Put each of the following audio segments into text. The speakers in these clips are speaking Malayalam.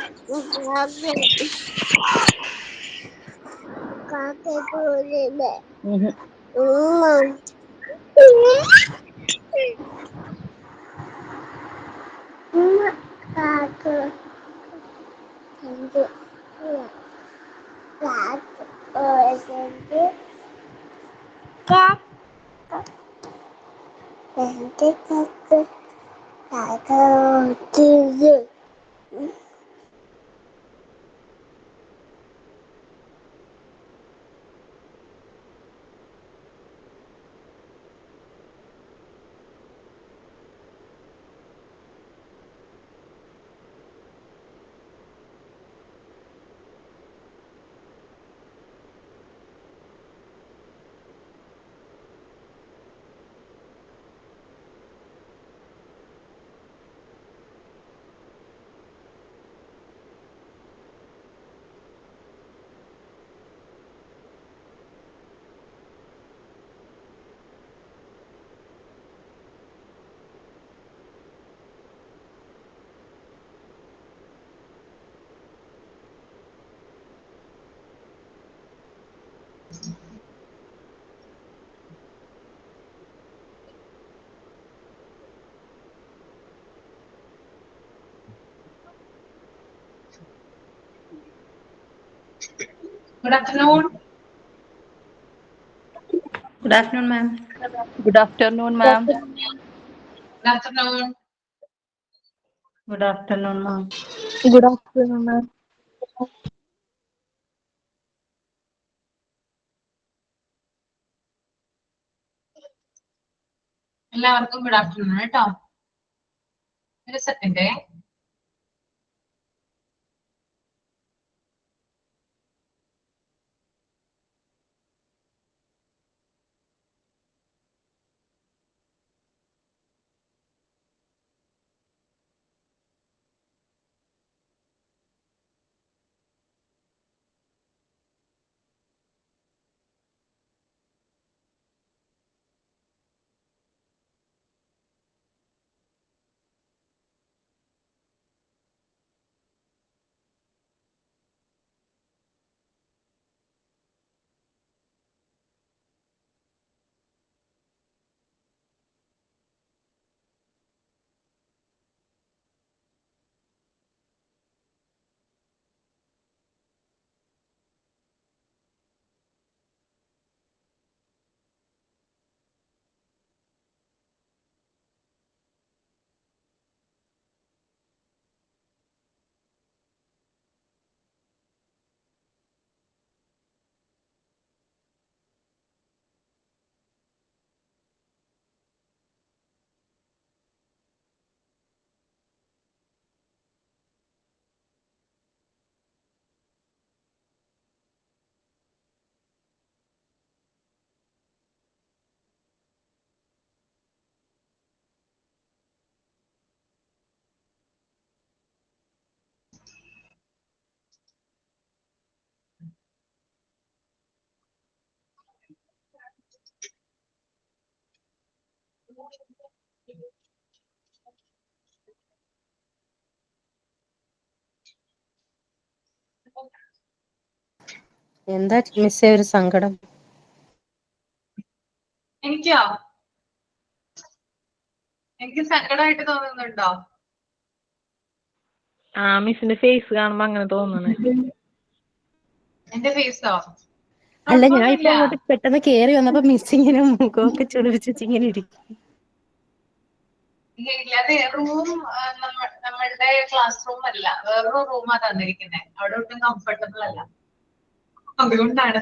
Good afternoon. Good afternoon, ma'am. Good afternoon, ma'am. Good afternoon. Good afternoon, ma'am. Good afternoon, ma'am. എല്ലാവർക്കും ഗുഡ് ആഫ്റ്റർനൂൺ കേട്ടോ. ഒരു സെക്കൻഡേ. എന്താ മിസ്സേ ഒരു സങ്കടം? എനിക്ക് സങ്കടമായിട്ട് തോന്നുന്നുണ്ടോ? ആ മിസ്സിന്റെ ഫേസ് കാണുമ്പോ അങ്ങനെ തോന്നുന്നു. എന്റെ ഫേസോ? അല്ല, ഞാൻ ഇപ്പൊ അങ്ങോട്ട് പെട്ടെന്ന് കേറി വന്നപ്പോ മിസ് ഇങ്ങനെ മുഖമൊക്കെ ചുളിപ്പിച്ച് ഇങ്ങനെ ഇരിക്കും. ഇല്ലാതെ റൂം നമ്മളുടെ ക്ലാസ് റൂം അല്ല, വേറൊരു റൂമാ തന്നിരിക്കുന്നത്. അവിടെ ഒട്ടും കംഫർട്ടബിൾ അല്ല, അതുകൊണ്ടാണ്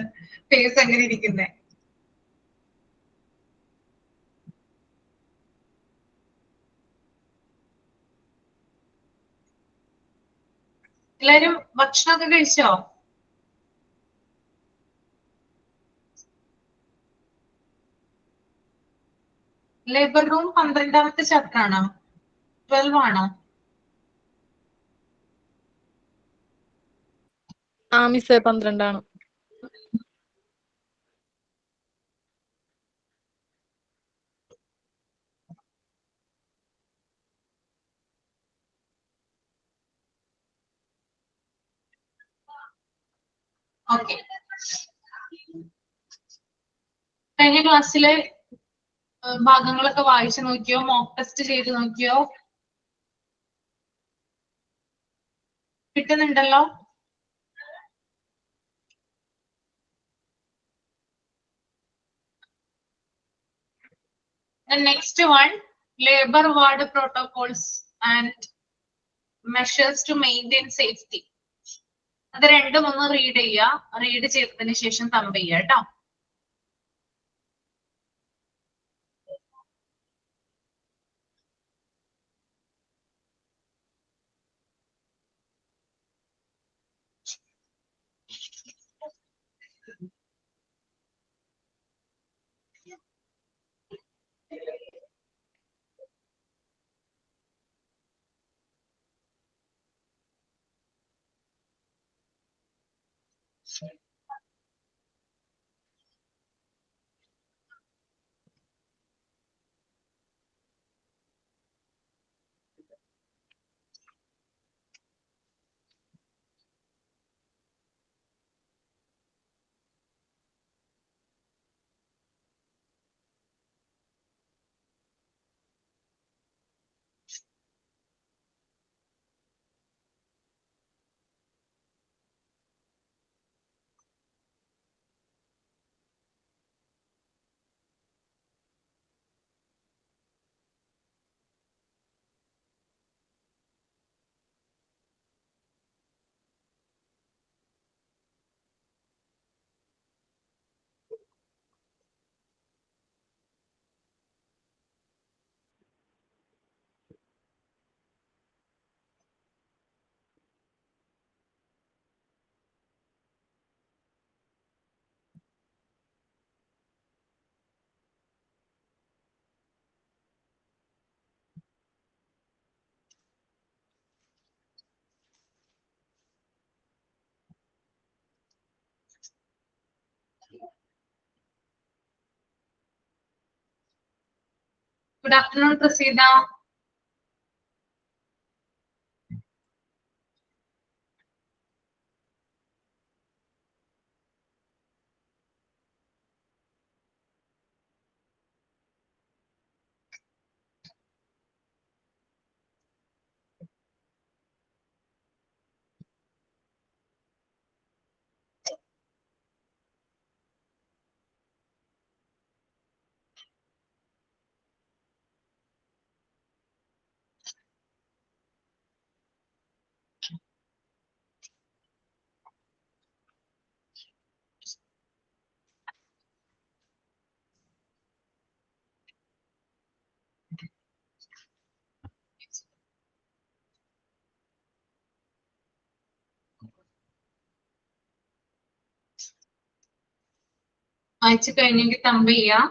ഫേസ് അങ്ങനെ ഇരിക്കുന്നത്. എല്ലാരും ഭക്ഷണമൊക്കെ കഴിച്ചോ? ലേബർ റൂം 12ാമത്തെ ചാപ്റ്റർ ആണോ? 12 ആണോ? ആ മിസ്സേ 12 ആണ്. ഓക്കെ, കഴിഞ്ഞ ക്ലാസ്സിലെ ഭാഗങ്ങളൊക്കെ വായിച്ചു നോക്കിയോ? മോക്ക് ടെസ്റ്റ് ചെയ്ത് നോക്കിയോ? കിട്ടുന്നുണ്ടല്ലോ? The next one, labor ward protocols and measures to maintain safety. അത് രണ്ടും ഒന്ന് റീഡ് ചെയ്യുക. റീഡ് ചെയ്തതിന് ശേഷം തമ്പ് ചെയ്യുക കേട്ടോ. Good afternoon, Prasida. വായിച്ചു കഴിഞ്ഞെങ്കിൽ തമ്പ് ചെയ്യാം.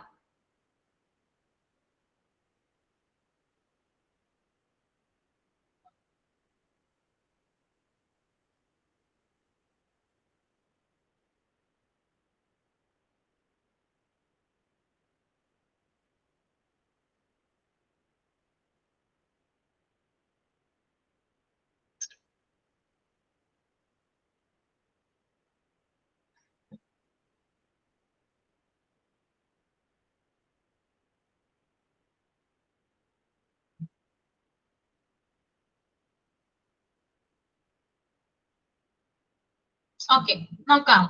ഓക്കെ, നോക്കാം.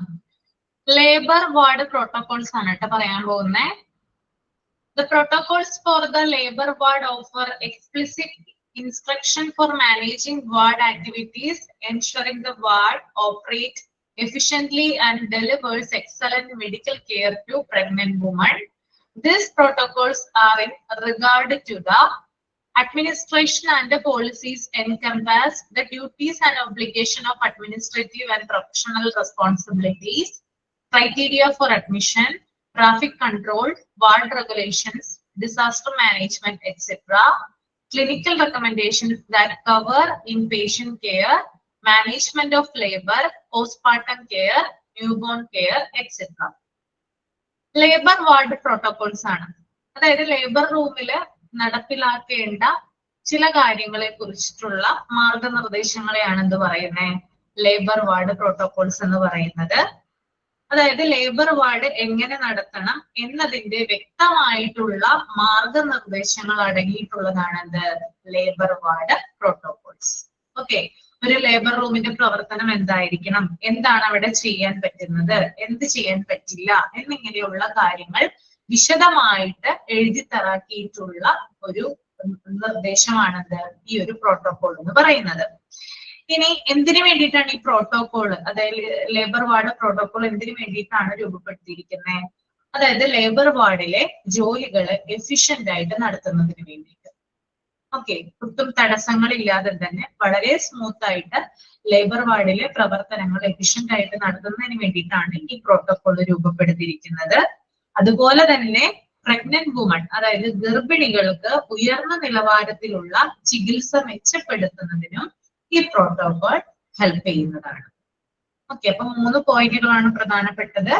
ലേബർ വാർഡ് പ്രോട്ടോകോൾസ് ആണ് കേട്ടോ പറയാൻ പോകുന്നത്. The protocols for the labor ward offer explicit instruction for managing ward activities, ensuring the ward operates efficiently and delivers excellent medical care to pregnant women. These protocols are in regard to the administration and the policies encompass the duties and obligation of administrative and professional responsibilities, criteria for admission, traffic control, ward regulations, disaster management, etc., clinical recommendations that cover inpatient care, management of labor, postpartum care, newborn care, etc. Labour ward protocols ആണ്. അതായത് ലേബർ റൂമില് നടപ്പിലാക്കേണ്ട ചില കാര്യങ്ങളെ കുറിച്ചിട്ടുള്ള മാർഗനിർദ്ദേശങ്ങളെയാണ് എന്ത് പറയുന്നത്, ലേബർ വാർഡ് പ്രോട്ടോകോൾസ് എന്ന് പറയുന്നത്. അതായത് ലേബർ വാർഡ് എങ്ങനെ നടത്തണം എന്നതിന്റെ വ്യക്തമായിട്ടുള്ള മാർഗനിർദ്ദേശങ്ങൾ അടങ്ങിയിട്ടുള്ളതാണ് എന്ത് ലേബർ വാർഡ് പ്രോട്ടോകോൾസ്. ഓക്കെ, ഒരു ലേബർ റൂമിന്റെ പ്രവർത്തനം എന്തായിരിക്കണം, എന്താണ് അവിടെ ചെയ്യാൻ പറ്റുന്നത്, എന്ത് ചെയ്യാൻ പറ്റില്ല എന്നിങ്ങനെയുള്ള കാര്യങ്ങൾ വിശദമായിട്ട് എഴുതി തറാക്കിയിട്ടുള്ള ഒരു നിർദ്ദേശമാണത് ഈ ഒരു പ്രോട്ടോകോൾ എന്ന് പറയുന്നത്. ഇനി എന്തിനു വേണ്ടിയിട്ടാണ് ഈ പ്രോട്ടോകോൾ, അതായത് ലേബർ വാർഡ് പ്രോട്ടോകോൾ എന്തിനു വേണ്ടിയിട്ടാണ് രൂപപ്പെടുത്തിയിരിക്കുന്നത്? അതായത് ലേബർ വാർഡിലെ ജോലികള് എഫിഷ്യന്റ് ആയിട്ട് നടത്തുന്നതിന് വേണ്ടിയിട്ട്. ഓക്കെ, ഒട്ടും തടസ്സങ്ങളില്ലാതെ തന്നെ വളരെ സ്മൂത്ത് ആയിട്ട് ലേബർ വാർഡിലെ പ്രവർത്തനങ്ങൾ എഫിഷ്യന്റ് ആയിട്ട് നടത്തുന്നതിന് വേണ്ടിയിട്ടാണ് ഈ പ്രോട്ടോകോൾ രൂപപ്പെടുത്തിയിരിക്കുന്നത്. അതുപോലെ തന്നെ പ്രഗ്നന്റ് വുമൺ, അതായത് ഗർഭിണികൾക്ക് ഉയർന്ന നിലവാരത്തിലുള്ള ചികിത്സ മെച്ചപ്പെടുത്തുന്നതിനും ഈ പ്രോട്ടോകോൾ ഹെൽപ്പ് ചെയ്യുന്നതാണ്. ഓക്കെ, അപ്പൊ 3 പോയിന്റുകളാണ് പ്രധാനപ്പെട്ടത്.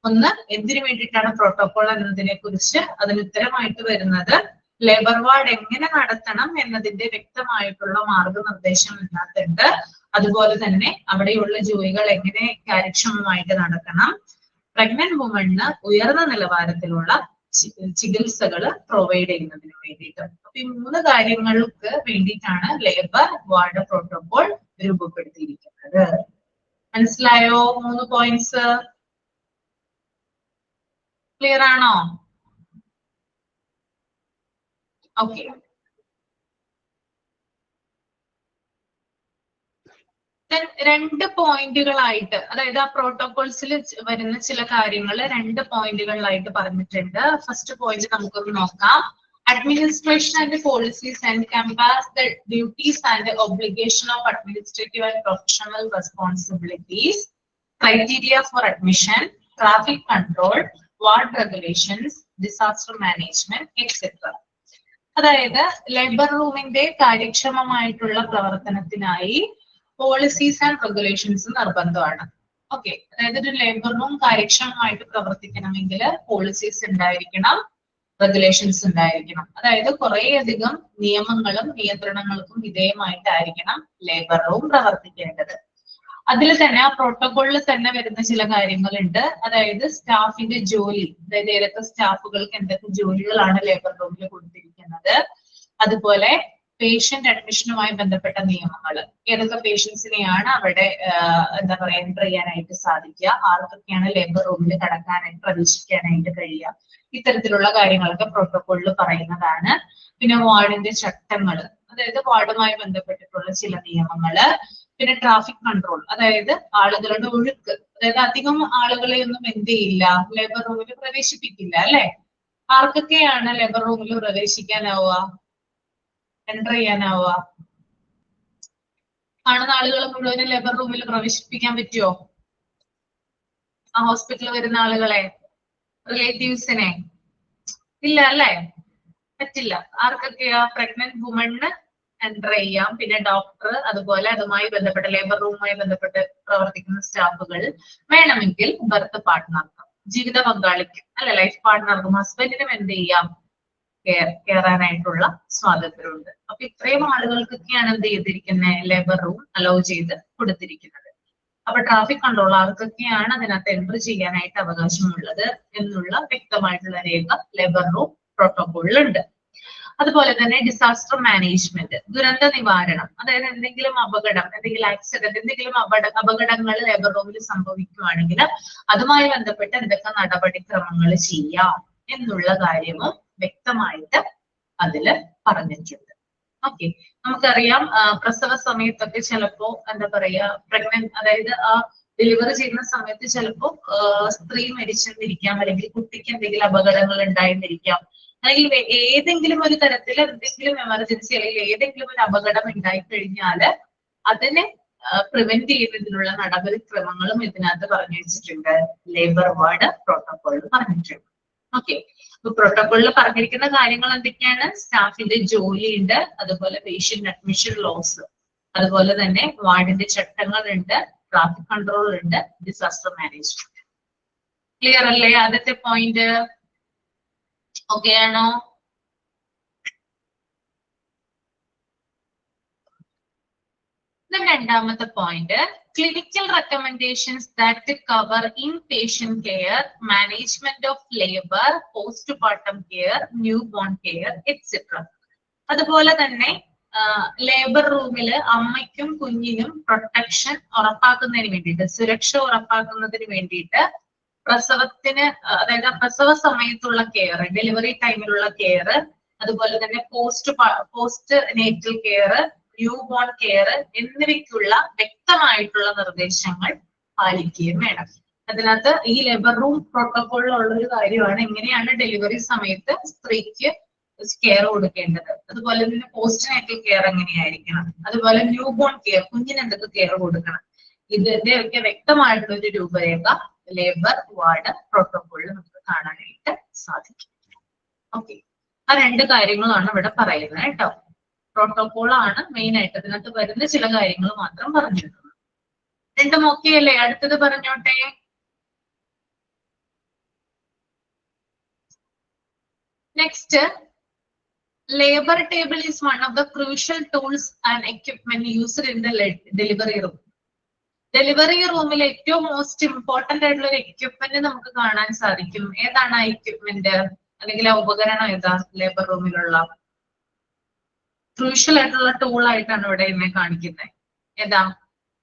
ഒന്ന്, എന്തിനു വേണ്ടിയിട്ടാണ് പ്രോട്ടോകോൾ എന്നതിനെ കുറിച്ച് അതിന് ഉത്തരമായിട്ട് വരുന്നത് ലേബർ വാർഡ് എങ്ങനെ നടത്തണം എന്നതിന്റെ വ്യക്തമായിട്ടുള്ള മാർഗനിർദ്ദേശം ഇതിനകത്തുണ്ട്. അതുപോലെ തന്നെ അവിടെയുള്ള ജോലികൾ എങ്ങനെ കാര്യക്ഷമമായിട്ട് നടക്കണം, പ്രഗ്നന്റ് വുമണിന് ഉയർന്ന നിലവാരത്തിലുള്ള ചികിത്സകൾ പ്രൊവൈഡ് ചെയ്യുന്നതിന് വേണ്ടിയിട്ട്. അപ്പൊ ഈ 3 കാര്യങ്ങൾക്ക് വേണ്ടിയിട്ടാണ് ലേബർ വാർഡ് പ്രോട്ടോകോൾ രൂപപ്പെടുത്തിയിരിക്കുന്നത്. മനസ്സിലായോ? 3 പോയിന്റ്സ് ക്ലിയർ ആണോ? ഓക്കെ, രണ്ട് പോയിന്റുകളായിട്ട്, അതായത് ആ പ്രോട്ടോകോൾസിൽ വരുന്ന ചില കാര്യങ്ങൾ 2 പോയിന്റുകളിലായിട്ട് പറഞ്ഞിട്ടുണ്ട്. ഫസ്റ്റ് പോയിന്റ് നമുക്കൊന്ന് നോക്കാം. Administration and policies and compares the duties and obligation of administrative and professional responsibilities, criteria for admission, traffic control, ward regulations, disaster management, etc. അതായത് ലേബർ റൂമിന്റെ കാര്യക്ഷമമായിട്ടുള്ള പ്രവർത്തനത്തിനായി പോളിസീസ് ആൻഡ് റെഗുലേഷൻസ് നിർബന്ധമാണ്. ഓക്കെ, അതായത് ഒരു ലേബർ റൂം കാര്യക്ഷമമായിട്ട് പ്രവർത്തിക്കണമെങ്കിൽ പോളിസീസ് ഉണ്ടായിരിക്കണം, റെഗുലേഷൻസ് ഉണ്ടായിരിക്കണം. അതായത് കുറേയധികം നിയമങ്ങളും നിയന്ത്രണങ്ങൾക്കും വിധേയമായിട്ടായിരിക്കണം ലേബർ റൂം പ്രവർത്തിക്കേണ്ടത്. അതിൽ തന്നെ ആ പ്രോട്ടോകോളിൽ തന്നെ വരുന്ന ചില കാര്യങ്ങളുണ്ട്. അതായത് സ്റ്റാഫിന്റെ ജോലി, അതായത് ഏതൊക്കെ സ്റ്റാഫുകൾക്ക് എന്തൊക്കെ ജോലികളാണ് ലേബർ റൂമിൽ കൊടുത്തിരിക്കുന്നത്. അതുപോലെ പേഷ്യന്റ് അഡ്മിഷനുമായി ബന്ധപ്പെട്ട നിയമങ്ങൾ, ഏതൊക്കെ പേഷ്യൻസിനെയാണ് അവിടെ എന്താ പറയാ എൻ്റർ ചെയ്യാനായിട്ട് സാധിക്കുക, ആർക്കൊക്കെയാണ് ലേബർ റൂമിൽ കടക്കാനായിട്ട് പ്രവേശിക്കാനായിട്ട് കഴിയുക, ഇത്തരത്തിലുള്ള കാര്യങ്ങളൊക്കെ പ്രോട്ടോകോളിൽ പറയുന്നതാണ്. പിന്നെ വാർഡിന്റെ ചട്ടങ്ങൾ, അതായത് വാർഡുമായി ബന്ധപ്പെട്ടിട്ടുള്ള ചില നിയമങ്ങള്. പിന്നെ ട്രാഫിക് കൺട്രോൾ, അതായത് ആളുകളുടെ ഒഴുക്ക്, അതായത് അധികം ആളുകളെ ഒന്നും എന്ത് ചെയ്യില്ല, ലേബർ റൂമിൽ പ്രവേശിപ്പിക്കില്ല അല്ലെ. ആർക്കൊക്കെയാണ് ലേബർ റൂമിൽ പ്രവേശിക്കാനാവുക, എൻ്റർ ചെയ്യാനാവുക? കാണുന്ന ആളുകൾ മുഴുവനും ലേബർ റൂമിൽ പ്രവേശിപ്പിക്കാൻ പറ്റുമോ? ആ ഹോസ്പിറ്റലിൽ വരുന്ന ആളുകളെ, റിലേറ്റീവ്സിനെ? ഇല്ല അല്ലെ, പറ്റില്ല. ആർക്കൊക്കെയാ? പ്രഗ്നന്റ് വുമണിന് എൻ്റർ ചെയ്യാം. പിന്നെ ഡോക്ടർ, അതുപോലെ അതുമായി ബന്ധപ്പെട്ട ലേബർ റൂമുമായി ബന്ധപ്പെട്ട് പ്രവർത്തിക്കുന്ന സ്റ്റാഫുകൾ, വേണമെങ്കിൽ ബർത്ത് പാർട്ട്ണർക്കും ജീവിത പങ്കാളിക്കും അല്ലെ, ലൈഫ് പാർട്ട്ണർക്കും ഹസ്ബൻഡിനും എന്ത് ചെയ്യാം, കയറാനായിട്ടുള്ള സ്വാതന്ത്ര്യമുണ്ട്. അപ്പൊ ഇത്രയും ആളുകൾക്കൊക്കെയാണ് എന്ത് ചെയ്തിരിക്കുന്നത്, ലേബർ റൂം അലോ ചെയ്ത് കൊടുത്തിരിക്കുന്നത്. അപ്പൊ ട്രാഫിക് കൺട്രോൾ ആർക്കൊക്കെയാണ് അതിനകത്ത് എൻ്റർ ചെയ്യാനായിട്ട് അവകാശമുള്ളത് എന്നുള്ള വ്യക്തമായിട്ടുള്ള രേഖ ലേബർ റൂം പ്രോട്ടോകോളിലുണ്ട്. അതുപോലെ തന്നെ ഡിസാസ്റ്റർ മാനേജ്മെന്റ്, ദുരന്ത നിവാരണം, അതായത് എന്തെങ്കിലും അപകടം, എന്തെങ്കിലും ആക്സിഡന്റ്, എന്തെങ്കിലും അപകടങ്ങൾ ലേബർ റൂമിൽ സംഭവിക്കുകയാണെങ്കിൽ അതുമായി ബന്ധപ്പെട്ട് എന്തൊക്കെ നടപടിക്രമങ്ങൾ ചെയ്യാം എന്നുള്ള കാര്യവും വ്യക്തമായിട്ട് അതില് പറഞ്ഞിട്ടുണ്ട്. ഓക്കെ, നമുക്കറിയാം പ്രസവ സമയത്തൊക്കെ ചിലപ്പോ എന്താ പറയാ പ്രഗ്നന്റ്, അതായത് ആ ഡെലിവറി ചെയ്യുന്ന സമയത്ത് ചിലപ്പോ സ്ത്രീ മരിച്ചെന്നിരിക്കാം, അല്ലെങ്കിൽ കുട്ടിക്ക് എന്തെങ്കിലും അപകടങ്ങൾ ഉണ്ടായെന്നിരിക്കാം, അല്ലെങ്കിൽ ഏതെങ്കിലും ഒരു തരത്തിൽ എന്തെങ്കിലും എമർജൻസി അല്ലെങ്കിൽ ഏതെങ്കിലും ഒരു അപകടം ഉണ്ടായിക്കഴിഞ്ഞാല് അതിനെ പ്രിവെന്റ് ചെയ്യുന്നതിനുള്ള നടപടിക്രമങ്ങളും ഇതിനകത്ത് പറഞ്ഞു വെച്ചിട്ടുണ്ട്, ലേബർ വാർഡ് പ്രോട്ടോകോളിൽ പറഞ്ഞിട്ടുണ്ട്. ഓക്കെ, അപ്പൊ പ്രോട്ടോകോളിൽ പറഞ്ഞിരിക്കുന്ന കാര്യങ്ങൾ എന്തൊക്കെയാണ്? സ്റ്റാഫിന്റെ ജോലിയുണ്ട്, അതുപോലെ പേഷ്യന്റ് അഡ്മിഷൻ ലോസ്, അതുപോലെ തന്നെ വാർഡിന്റെ ചട്ടങ്ങളുണ്ട്, ട്രാഫിക് കൺട്രോൾ ഉണ്ട്, ഡിസാസ്റ്റർ മാനേജ്മെന്റ്. ക്ലിയർ അല്ലേ? ആദ്യത്തെ പോയിന്റ് ഓക്കെ ആണോ? രണ്ടാമത്തെ point, clinical recommendations that cover in patient care, management of labour, postmortem care, new born care etcetera. അതുപോലെ തന്നെ ലേബർ റൂമിൽ അമ്മയ്ക്കും കുഞ്ഞിനും പ്രൊട്ടക്ഷൻ ഉറപ്പാക്കുന്നതിന് വേണ്ടിയിട്ട്, സുരക്ഷ ഉറപ്പാക്കുന്നതിന് വേണ്ടിയിട്ട് പ്രസവത്തിന്, അതായത് പ്രസവ സമയത്തുള്ള കെയർ, ഡെലിവറി ടൈമിലുള്ള കെയർ, അതുപോലെ തന്നെ post natal care, new born care എന്നിവയ്ക്കുള്ള വ്യക്തമായിട്ടുള്ള നിർദ്ദേശങ്ങൾ പാലിക്കുകയും വേണം. അതിനകത്ത് ഈ ലേബർ റൂം പ്രോട്ടോകോളിലുള്ള ഒരു കാര്യമാണ് എങ്ങനെയാണ് ഡെലിവറി സമയത്ത് സ്ത്രീക്ക് കെയർ കൊടുക്കേണ്ടത്, അതുപോലെ തന്നെ പോസ്റ്റ് നേറ്റൽ കെയർ എങ്ങനെയായിരിക്കണം, അതുപോലെ ന്യൂ ബോൺ കെയർ, കുഞ്ഞിന് എന്തൊക്കെ കെയർ കൊടുക്കണം, ഇതിന്റെ ഒക്കെ വ്യക്തമായിട്ടുള്ള ഒരു രൂപരേഖ ലേബർ വാർഡ് പ്രോട്ടോകോളിൽ നമുക്ക് കാണാനായിട്ട് സാധിക്കും. ഓക്കെ, ആ രണ്ട് കാര്യങ്ങളാണ് ഇവിടെ പറയുന്നത് കേട്ടോ. പ്രോട്ടോകോൾ ആണ് മെയിൻ ആയിട്ട് അതിനകത്ത് വരുന്ന ചില കാര്യങ്ങൾ മാത്രം പറഞ്ഞിരുന്നത്. രണ്ടും ഓക്കെ അല്ലേ? അടുത്തത് പറഞ്ഞോട്ടെ. Next, labor table is one of the crucial tools and equipment used in the delivery room. Delivery റൂമിൽ ഏറ്റവും മോസ്റ്റ് ഇമ്പോർട്ടന്റ് ആയിട്ടുള്ള ഒരു എക്യുപ്മെന്റ് നമുക്ക് കാണാൻ സാധിക്കും. ഏതാണ് ആ എക്യുപ്മെന്റ് അല്ലെങ്കിൽ ആ ഉപകരണം? ഏതാ ലേബർ റൂമിലുള്ള ക്രൂഷ്യൽ ആയിട്ടുള്ള ടൂൾ ആയിട്ടാണ് ഇവിടെ എന്നെ കാണിക്കുന്നത്. ഏതാ?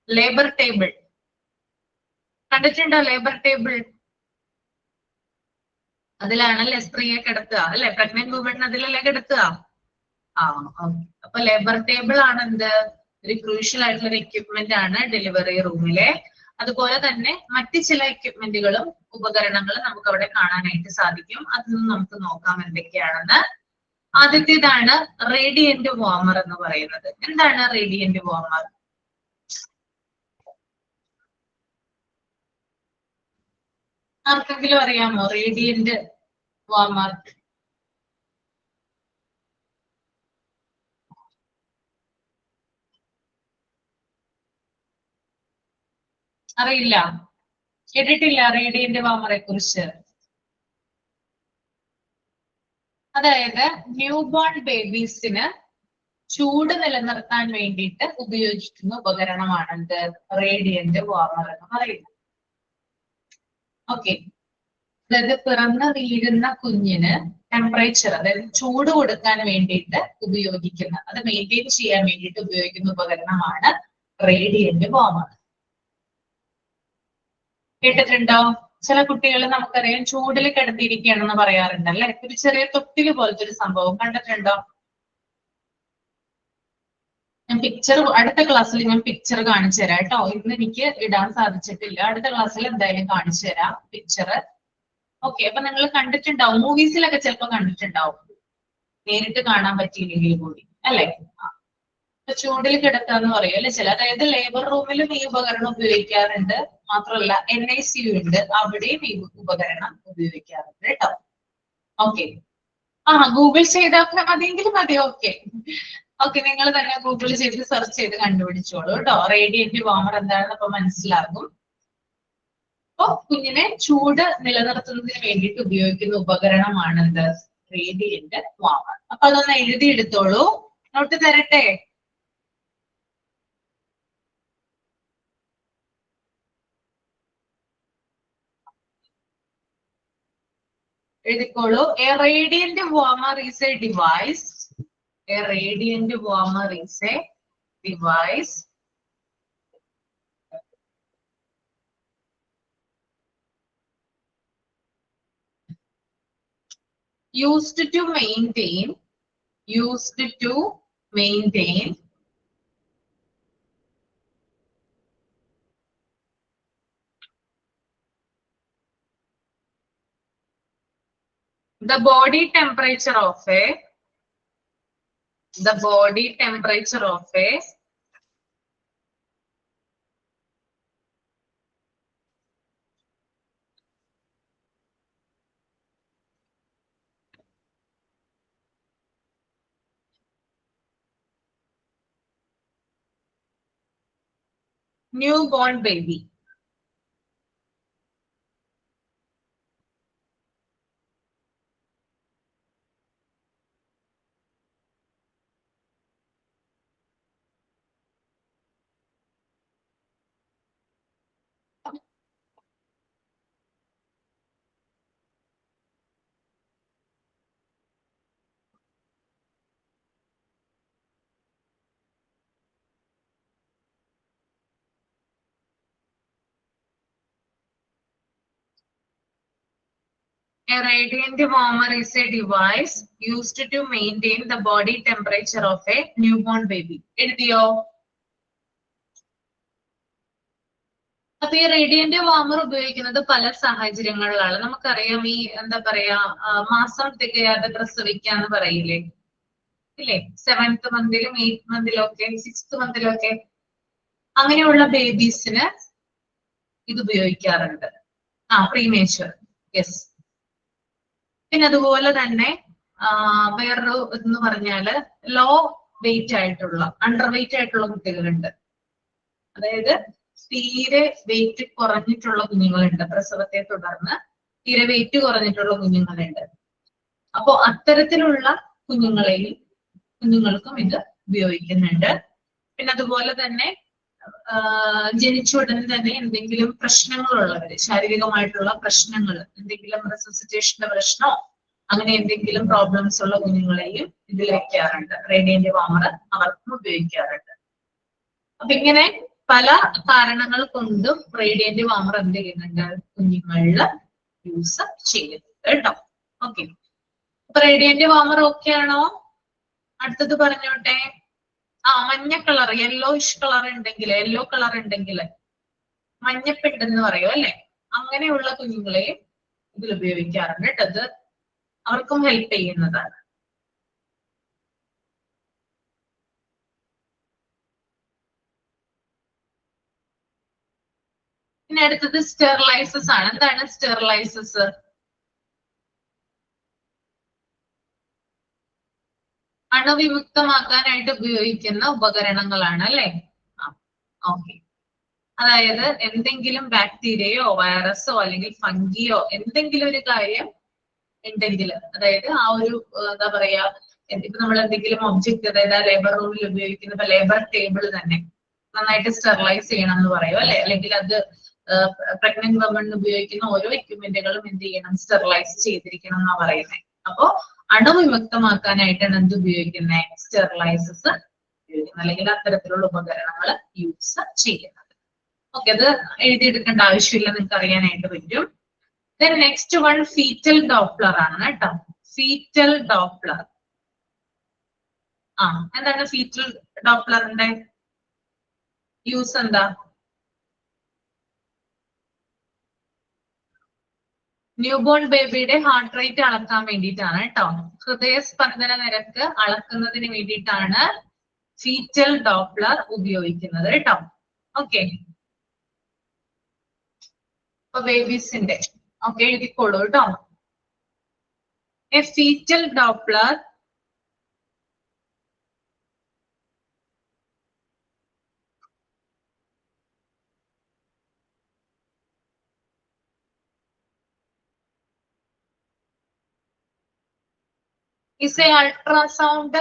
Labour table. കണ്ടിട്ടുണ്ടോ ലേബർ ടേബിൾ? അതിലാണല്ലേ സ്ത്രീയെ കിടത്തുക, അല്ലെ? പ്രഗ്നന്റ് വുമൺ അതിലല്ലേ കിടത്തുക? അപ്പൊ ലേബർ ടേബിൾ ആണ് എന്ത്? ഒരു ക്രൂഷ്യൽ ആയിട്ടുള്ള ഒരു എക്യുപ്മെന്റ് ആണ് ഡെലിവറി റൂമിലെ. അതുപോലെ തന്നെ മറ്റ് ചില എക്യുപ്മെന്റുകളും ഉപകരണങ്ങളും നമുക്ക് അവിടെ കാണാനായിട്ട് സാധിക്കും. അതൊന്നും നമുക്ക് നോക്കാം എന്തൊക്കെയാണെന്ന്. ആദ്യത്തേതാണ് റേഡിയന്റ് വാർമർ എന്ന് പറയുന്നത്. എന്താണ് റേഡിയന്റ് വാർമർ? ആർക്കെങ്കിലും അറിയാമോ റേഡിയന്റ് വാർമർ? അറിയില്ല, കേട്ടിട്ടില്ല റേഡിയന്റ് വാർമറെ കുറിച്ച്? അതായത് ന്യൂ ബോൺ ബേബീസിന് ചൂട് നിലനിർത്താൻ വേണ്ടിയിട്ട് ഉപയോഗിക്കുന്ന ഉപകരണമാണെന്ത്? റേഡിയന്റ് വാർമർ എന്ന് പറയുന്നത്. ഓക്കെ, അതായത് പിറന്ന് വീഴുന്ന കുഞ്ഞിന് ടെമ്പറേച്ചർ, അതായത് ചൂട് കൊടുക്കാൻ വേണ്ടിയിട്ട് ഉപയോഗിക്കുന്ന, അത് മെയിൻറ്റെയിൻ ചെയ്യാൻ വേണ്ടിയിട്ട് ഉപയോഗിക്കുന്ന ഉപകരണമാണ് റേഡിയന്റ് വാർമർ. കേട്ടിട്ടുണ്ടോ? ചില കുട്ടികൾ നമുക്കറിയാം ചൂടിൽ കിടത്തിയിരിക്കുകയാണെന്ന് പറയാറുണ്ട് അല്ലെ? ഒരു ചെറിയ തൊട്ടില് പോലത്തെ ഒരു സംഭവം കണ്ടിട്ടുണ്ടോ? ഞാൻ പിക്ചർ അടുത്ത ക്ലാസ്സിൽ ഞാൻ പിക്ചർ കാണിച്ചു തരാം കേട്ടോ. ഇന്ന് എനിക്ക് ഇടാൻ സാധിച്ചിട്ടില്ല, അടുത്ത ക്ലാസ്സിൽ എന്തായാലും കാണിച്ചു തരാം പിക്ചർ. ഓക്കെ, അപ്പൊ നിങ്ങൾ കണ്ടിട്ടുണ്ടാവും, മൂവീസിലൊക്കെ ചിലപ്പോൾ കണ്ടിട്ടുണ്ടാവും, നേരിട്ട് കാണാൻ പറ്റിയില്ലെങ്കിൽ കൂടി അല്ലെ? ചൂടിൽ കിടക്കുക എന്ന് പറയും അല്ലെ ചില. അതായത് ലേബർ റൂമിലും ഈ ഉപകരണം ഉപയോഗിക്കാറുണ്ട്. മാത്രമല്ല NICU ഉണ്ട്, അവിടെയും ഈ ഉപകരണം ഉപയോഗിക്കാറുണ്ട് കേട്ടോ. ഓക്കെ, ഗൂഗിൾ ചെയ്താൽ മതിയെങ്കിലും മതി. ഓക്കെ, നിങ്ങൾ തന്നെ ഗൂഗിൾ ചെയ്ത് സെർച്ച് ചെയ്ത് കണ്ടുപിടിച്ചോളൂ കേട്ടോ. റേഡിയന്റ് വാർമർ എന്താണെന്ന് അപ്പൊ മനസ്സിലാകും. അപ്പൊ കുഞ്ഞിനെ ചൂട് നിലനിർത്തുന്നതിന് വേണ്ടിയിട്ട് ഉപയോഗിക്കുന്ന ഉപകരണമാണ് എന്ത്? Radiant warmer. അപ്പൊ അതൊന്ന് എഴുതിയെടുത്തോളൂ. നോട്ട് തരട്ടെ? എഴുതിക്കോളൂ. A radiant warmer is a device. A radiant warmer is a device used to maintain the body temperature of a newborn baby. A radiant warmer is a device used to maintain the body temperature of a newborn baby. എഴുതിയോ? അപ്പൊ ഈ റേഡിയന്റ് വാർമർ ഉപയോഗിക്കുന്നത് പല സാഹചര്യങ്ങളിലാണ്. നമുക്കറിയാം ഈ എന്താ പറയാ മാസം തികയാതെ പ്രസവിക്കാന്ന് പറയില്ലേ, ഇല്ലേ? 7th മന്തിലും 8th മന്തിലും ഒക്കെ 6th മന്തിലും ഒക്കെ അങ്ങനെയുള്ള ബേബീസിന് ഇത് ഉപയോഗിക്കാറുണ്ട്. Premature, yes. പിന്നെ അതുപോലെ തന്നെ വേറൊരു എന്ന് പറഞ്ഞാല് ലോ വെയിറ്റ് ആയിട്ടുള്ള, അണ്ടർ വെയിറ്റ് ആയിട്ടുള്ള കുട്ടികളുണ്ട്. അതായത് തീരെ വെയിറ്റ് കുറഞ്ഞിട്ടുള്ള കുഞ്ഞുങ്ങളുണ്ട്, പ്രസവത്തെ തുടർന്ന് തീരെ വെയിറ്റ് കുറഞ്ഞിട്ടുള്ള കുഞ്ഞുങ്ങളുണ്ട്. അപ്പോ അത്തരത്തിലുള്ള കുഞ്ഞുങ്ങൾക്കും ഇത് ഉപയോഗിക്കുന്നുണ്ട്. പിന്നെ അതുപോലെ തന്നെ ജനിച്ച ഉടനെ തന്നെ എന്തെങ്കിലും പ്രശ്നങ്ങളുള്ളവര്, ശാരീരികമായിട്ടുള്ള പ്രശ്നങ്ങൾ, എന്തെങ്കിലും റെസിസിറ്റേഷന്റെ പ്രശ്നമോ അങ്ങനെ എന്തെങ്കിലും പ്രോബ്ലംസ് ഉള്ള കുഞ്ഞുങ്ങളെയും ഇതിൽ വെക്കാറുണ്ട്. റേഡിയന്റ് വാർമർ അവർക്കും ഉപയോഗിക്കാറുണ്ട്. അപ്പൊ ഇങ്ങനെ പല കാരണങ്ങൾ കൊണ്ടും റേഡിയന്റ് വാർമർ എന്ത് ചെയ്യുന്നുണ്ട്, കുഞ്ഞുങ്ങളിൽ യൂസ് ചെയ്യുന്നുണ്ട് കേട്ടോ. ഓക്കെ, അപ്പൊ റേഡിയന്റ് വാർമർ ഓക്കെ ആണോ? അടുത്തത് പറഞ്ഞോട്ടെ. മഞ്ഞ കളർ, യെല്ലോയിഷ് കളർ ഉണ്ടെങ്കിൽ, യെല്ലോ കളർ ഉണ്ടെങ്കിൽ മഞ്ഞപ്പിണ്ടെന്ന് പറയും അല്ലെ, അങ്ങനെയുള്ള കുഞ്ഞുങ്ങളെ ഇതിൽ ഉപയോഗിക്കാറുണ്ട് കേട്ടോ. അത് അവർക്കും ഹെൽപ്പ് ചെയ്യുന്നതാണ്. പിന്നെ അടുത്തത് സ്റ്റെറിലൈസസ് ആണ്. എന്താണ് സ്റ്റെറിലൈസസ്? അണുവിമുക്തമാക്കാനായിട്ട് ഉപയോഗിക്കുന്ന ഉപകരണങ്ങളാണ് അല്ലെ. ഓക്കെ, അതായത് എന്തെങ്കിലും ബാക്ടീരിയയോ വൈറസോ അല്ലെങ്കിൽ ഫംഗിയോ എന്തെങ്കിലും ഒരു കാര്യം ഉണ്ടെങ്കിൽ, അതായത് ആ ഒരു എന്താ പറയാ, ഇപ്പൊ നമ്മൾ എന്തെങ്കിലും ഒബ്ജക്ട്, അതായത് ആ ലേബർ റൂമിൽ ഉപയോഗിക്കുന്ന ഇപ്പൊ ലേബർ ടേബിൾ തന്നെ നന്നായിട്ട് സ്റ്റെറിലൈസ് ചെയ്യണം എന്ന് പറയും അല്ലെ. അല്ലെങ്കിൽ അത് പ്രഗ്നന്റ് വുമൺ ഉപയോഗിക്കുന്ന ഓരോ എക്യുപ്മെന്റുകളും എന്ത് ചെയ്യണം, സ്റ്റെറിലൈസ് ചെയ്തിരിക്കണം എന്നാ പറയുന്നത്. അപ്പോ അണുവിമുക്തമാക്കാനായിട്ടാണ് എന്ത് ഉപയോഗിക്കുന്നത്, സ്റ്റെറിലൈസസ് ഉപയോഗിക്കുന്നത്, അല്ലെങ്കിൽ അത്തരത്തിലുള്ള ഉപകരണങ്ങൾ യൂസ് ചെയ്യുന്നത്. ഓക്കെ, അത് എഴുതിയെടുക്കേണ്ട ആവശ്യമില്ല, നിങ്ങൾക്ക് അറിയാനായിട്ട് പറ്റും. Then next one fetal Doppler ആണ് കേട്ടോ. fetal Doppler. എന്താണ് fetal Dopplerന്റെ യൂസ് എന്താ? ന്യൂബോൺ ബേബിയുടെ ഹാർട്ട് റേറ്റ് അളക്കാൻ വേണ്ടിയിട്ടാണ് കേട്ടോ. ഹൃദയസ്പന്ദന നിരക്ക് അളക്കുന്നതിന് വേണ്ടിയിട്ടാണ് ഫീറ്റൽ ഡോപ്ലർ ഉപയോഗിക്കുന്നത് കേട്ടോ. ഓക്കെ, അപ്പൊ ബേബീസിന്റെ ഓക്കെ എഴുതിക്കോളൂ കേട്ടോ. A fetal Doppler is a ultrasound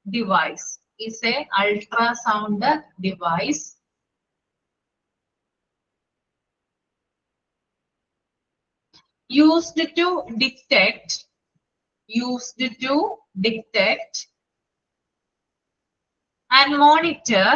device. Is a ultrasound device used to detect and monitor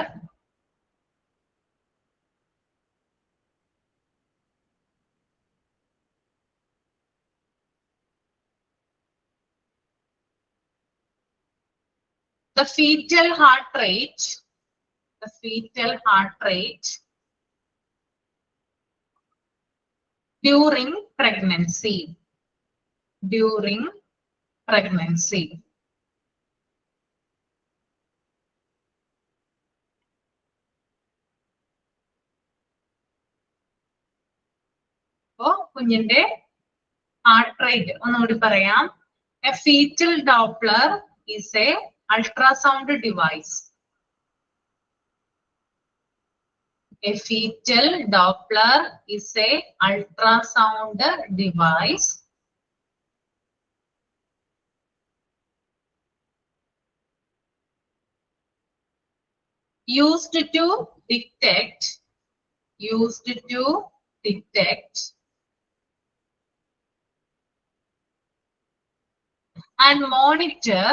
the fetal heart rate, during pregnancy. അപ്പോ കുഞ്ഞിന്റെ ഹാർട്ട് റേറ്റ് ഒന്നുകൂടി പറയാം. A fetal Doppler is a ultrasound device. A fetal Doppler is a ultrasound device used to detect and monitor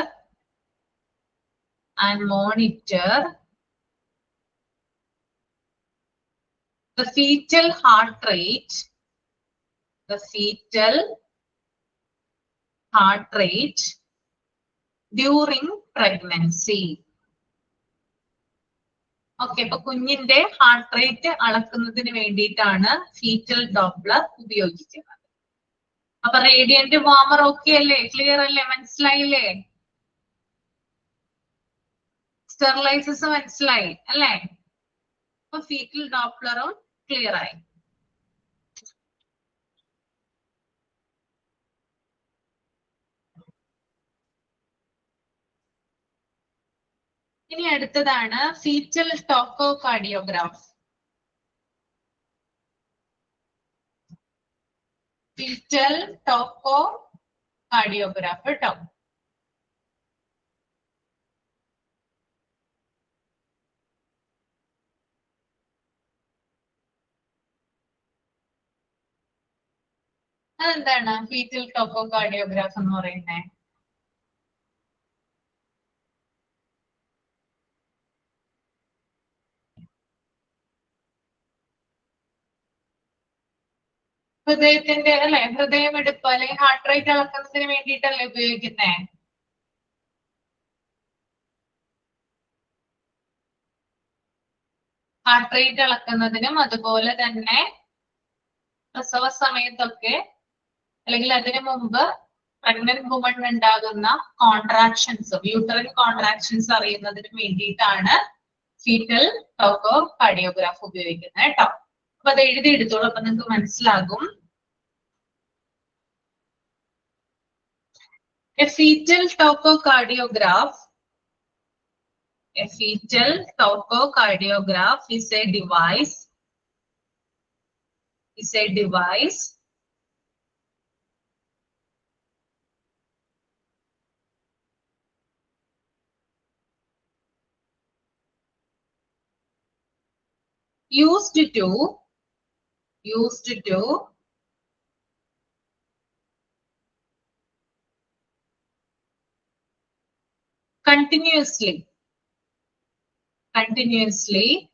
the fetal heart rate heart rate during pregnancy. Okay, അപ്പൊ കുഞ്ഞിന്റെ ഹാർട്ട് റേറ്റ് അളക്കുന്നതിന് വേണ്ടിയിട്ടാണ് ഫീറ്റൽ ഡോപ്ലർ ഉപയോഗിക്കുന്നത്. അപ്പൊ റേഡിയന്റ് വാർമർ ഓക്കെ അല്ലേ, ക്ലിയർ അല്ലേ, മനസ്സിലായില്ലേ? സ്റ്റെറിലൈസസ് മനസ്സിലായി അല്ലേ? അപ്പൊ ഫീറ്റൽ ഡോപ്ലറും ക്ലിയർ ആയി. ഇനി അടുത്തതാണ് ഫീറ്റൽ ടോക്കോകാർഡിയോഗ്രാഫ്. ഫീറ്റൽ ടോക്കോകാർഡിയോഗ്രാഫ് കേട്ടോ. അതെന്താണ് ഫീറ്റൽ ടോക്കോകാർഡിയോഗ്രാഫ് എന്ന് പറയുന്നത്? ഹൃദയത്തിന്റെ അല്ലെ, ഹൃദയമെടുപ്പ് അല്ലെങ്കിൽ ഹാർട്ട് റേറ്റ് അളക്കുന്നതിന് വേണ്ടിയിട്ടല്ലേ ഉപയോഗിക്കുന്നേ? ഹാർട്ട് റേറ്റ് അളക്കുന്നതിനും അതുപോലെ തന്നെ പ്രസവ സമയത്തൊക്കെ അല്ലെങ്കിൽ അതിനു മുമ്പ് പ്രഗ്നന്റ് വുമൺ ഉണ്ടാകുന്ന കോൺട്രാക്ഷൻസ്, യൂട്ടറിൻ കോൺട്രാക്ഷൻസ് അറിയുന്നതിന് വേണ്ടിയിട്ടാണ് ഫീറ്റൽ ടോക്കോകാർഡിയോഗ്രാഫ് ഉപയോഗിക്കുന്നത് കേട്ടോ. അപ്പൊ അത് എഴുതി എടുത്തോളൂ, അപ്പൊ നിങ്ങൾക്ക് മനസ്സിലാകും. A fetal tachocardograph is a device used to continuously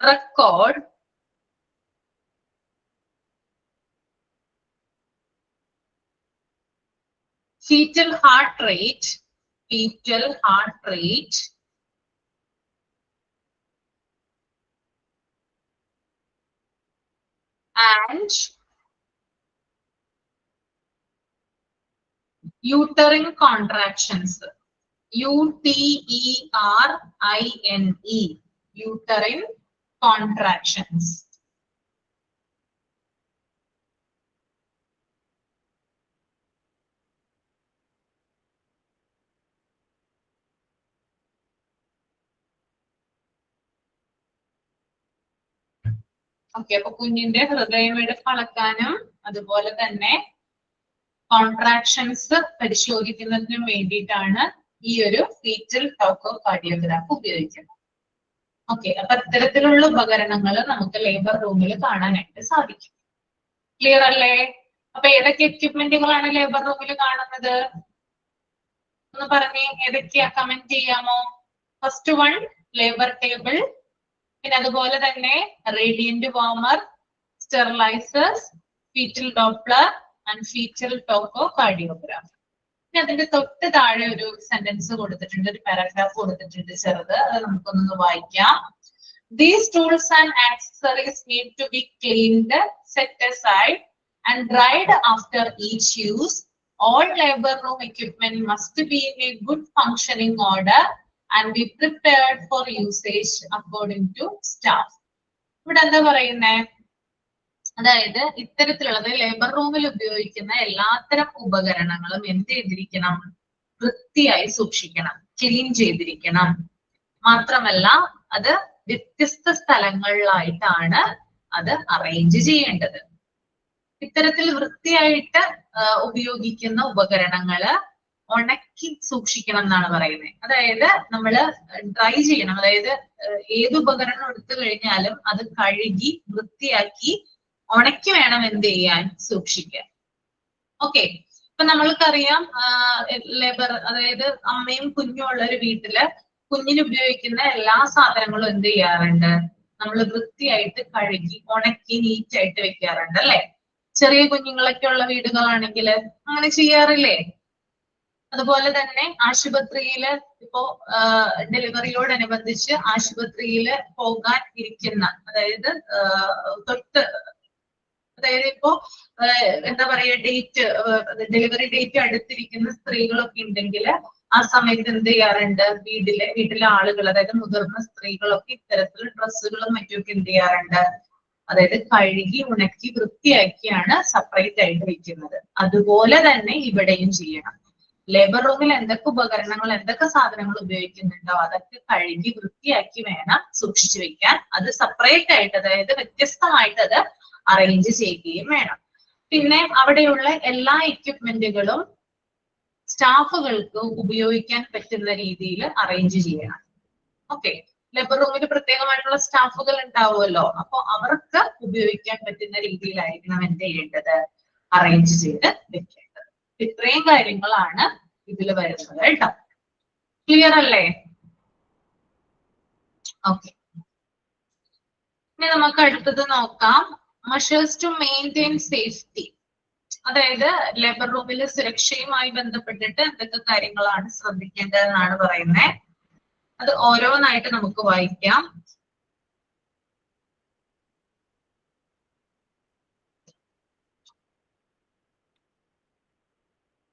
record fetal heart rate and uterine contractions, UTERINE, uterine contractions. Okay, അപ്പൊ കുഞ്ഞിന്റെ ഹൃദയമിടിപ്പ് അളക്കാനും അതുപോലെ തന്നെ കോൺട്രാക്ഷൻസ് പരിശോധിക്കുന്നതിനും വേണ്ടിയിട്ടാണ് ഈ ഒരു ഫീറ്റൽ ടോക്കോകാർഡിയോഗ്രാഫ് ഉപയോഗിക്കുന്നത്. ഓക്കെ, അപ്പൊ ഇത്തരത്തിലുള്ള ഉപകരണങ്ങൾ നമുക്ക് ലേബർ റൂമിൽ കാണാനായിട്ട് സാധിക്കും. ക്ലിയർ അല്ലേ? അപ്പൊ ഏതൊക്കെ എക്യുപ്മെന്റുകളാണ് ലേബർ റൂമിൽ കാണുന്നത് ഒന്ന് പറഞ്ഞേ, ഏതൊക്കെയാ? കമന്റ് ചെയ്യാമോ? ഫസ്റ്റ് വൺ ലേബർ ടേബിൾ, പിന്നെ അതുപോലെ തന്നെ radiant warmer, sterilisers, fetal doppler and fetal tococardiograph. പിന്നെ അതിന്റെ തൊട്ട് താഴെ ഒരു സെന്റൻസ് കൊടുത്തിട്ടുണ്ട്, ഒരു പാരഗ്രാഫ് കൊടുത്തിട്ടുണ്ട് ചെറുത്, അത് നമുക്കൊന്ന് വായിക്കാം. These tools and accessories need to be cleaned, set aside and dried after each use. All labor room equipment must be in a good functioning order and be prepared for usage according to staff. ഇവിടെ എന്താ പറയുന്നേ? അതായത് ഇത്തരത്തിലുള്ളത് ലേബർ റൂമിൽ ഉപയോഗിക്കുന്ന എല്ലാത്തരം ഉപകരണങ്ങളും എന്ത് ചെയ്തിരിക്കണം? വൃത്തിയായി സൂക്ഷിക്കണം, ക്ലീൻ ചെയ്തിരിക്കണം. മാത്രമല്ല അത് വ്യത്യസ്ത സ്ഥലങ്ങളിലായിട്ടാണ് അത് അറേഞ്ച് ചെയ്യേണ്ടത്. ഇത്തരത്തിൽ വൃത്തിയായിട്ട് ഉപയോഗിക്കുന്ന ഉപകരണങ്ങള് ഉണക്കി സൂക്ഷിക്കണം എന്നാണ് പറയുന്നത്. അതായത് നമ്മൾ ഡ്രൈ ചെയ്യണം, അതായത് ഏത് ഉപകരണം എടുത്തു കഴിഞ്ഞാലും അത് കഴുകി വൃത്തിയാക്കി ഉണക്കി വേണം എന്ത് ചെയ്യാൻ? സൂക്ഷിക്കാൻ. ഓക്കെ, ഇപ്പൊ നമ്മൾക്കറിയാം ലേബർ, അതായത് അമ്മയും കുഞ്ഞും ഉള്ള ഒരു വീട്ടില് കുഞ്ഞിന് ഉപയോഗിക്കുന്ന എല്ലാ സാധനങ്ങളും എന്ത് ചെയ്യാറുണ്ട്? നമ്മൾ വൃത്തിയായിട്ട് കഴുകി ഉണക്കി നീറ്റായിട്ട് വെക്കാറുണ്ട് അല്ലെ? ചെറിയ കുഞ്ഞുങ്ങളൊക്കെ ഉള്ള വീടുകളാണെങ്കിൽ അങ്ങനെ ചെയ്യാറില്ലേ? അതുപോലെ തന്നെ ആശുപത്രിയിൽ ഇപ്പോ ഡെലിവറിയോടനുബന്ധിച്ച് ആശുപത്രിയിൽ പോകാൻ ഇരിക്കുന്ന, അതായത് ഇപ്പോ എന്താ പറയാ, ഡെലിവറി ഡേറ്റ് അടുത്തിരിക്കുന്ന സ്ത്രീകളൊക്കെ ഉണ്ടെങ്കിൽ ആ സമയത്ത് എന്ത് ചെയ്യാറുണ്ട്? വീട്ടിലെ ആളുകൾ, അതായത് മുതിർന്ന സ്ത്രീകളൊക്കെ ഇത്തരത്തിലുള്ള ഡ്രസ്സുകളും മറ്റുമൊക്കെ എന്ത് ചെയ്യാറുണ്ട്? അതായത് കഴുകി ഉണക്കി വൃത്തിയാക്കിയാണ് സെപ്പറേറ്റ് ആയിട്ട് വെക്കുന്നത്. അതുപോലെ തന്നെ ഇവിടെയും ചെയ്യണം. ലേബർ റൂമിൽ എന്തൊക്കെ ഉപകരണങ്ങൾ, എന്തൊക്കെ സാധനങ്ങൾ ഉപയോഗിക്കുന്നുണ്ടോ അതൊക്കെ കഴുകി വൃത്തിയാക്കി വേണം സൂക്ഷിച്ചു വെക്കാൻ. അത് സെപ്പറേറ്റ് ആയിട്ട്, അതായത് വ്യത്യസ്തമായിട്ട് അത് അറേഞ്ച് ചെയ്യുകയും വേണം. പിന്നെ അവിടെയുള്ള എല്ലാ എക്യുപ്മെന്റുകളും സ്റ്റാഫുകൾക്ക് ഉപയോഗിക്കാൻ പറ്റുന്ന രീതിയിൽ അറേഞ്ച് ചെയ്യണം. ഓക്കെ, ലേബർ റൂമിൽ പ്രത്യേകമായിട്ടുള്ള സ്റ്റാഫുകൾ ഉണ്ടാവുമല്ലോ, അപ്പൊ അവർക്ക് ഉപയോഗിക്കാൻ പറ്റുന്ന രീതിയിലായിരിക്കണം എന്ത് ചെയ്യേണ്ടത്? അറേഞ്ച് ചെയ്ത് വെക്കേണ്ടത്. ഇത്രയും കാര്യങ്ങളാണ് ഇതിൽ വരുന്നത് കേട്ടോ. ക്ലിയർ അല്ലേ? ഓക്കെ, ഇനി നമുക്ക് അടുത്തത് നോക്കാം. Measures to maintain safety. അതായത് ലേബർ റൂമിൽ സുരക്ഷയുമായി ബന്ധപ്പെട്ടിട്ട് എന്തൊക്കെ കാര്യങ്ങളാണ് ശ്രദ്ധിക്കേണ്ടതെന്നാണ് പറയുന്നത്. അത് ഓരോന്നായിട്ട് നമുക്ക് വായിക്കാം.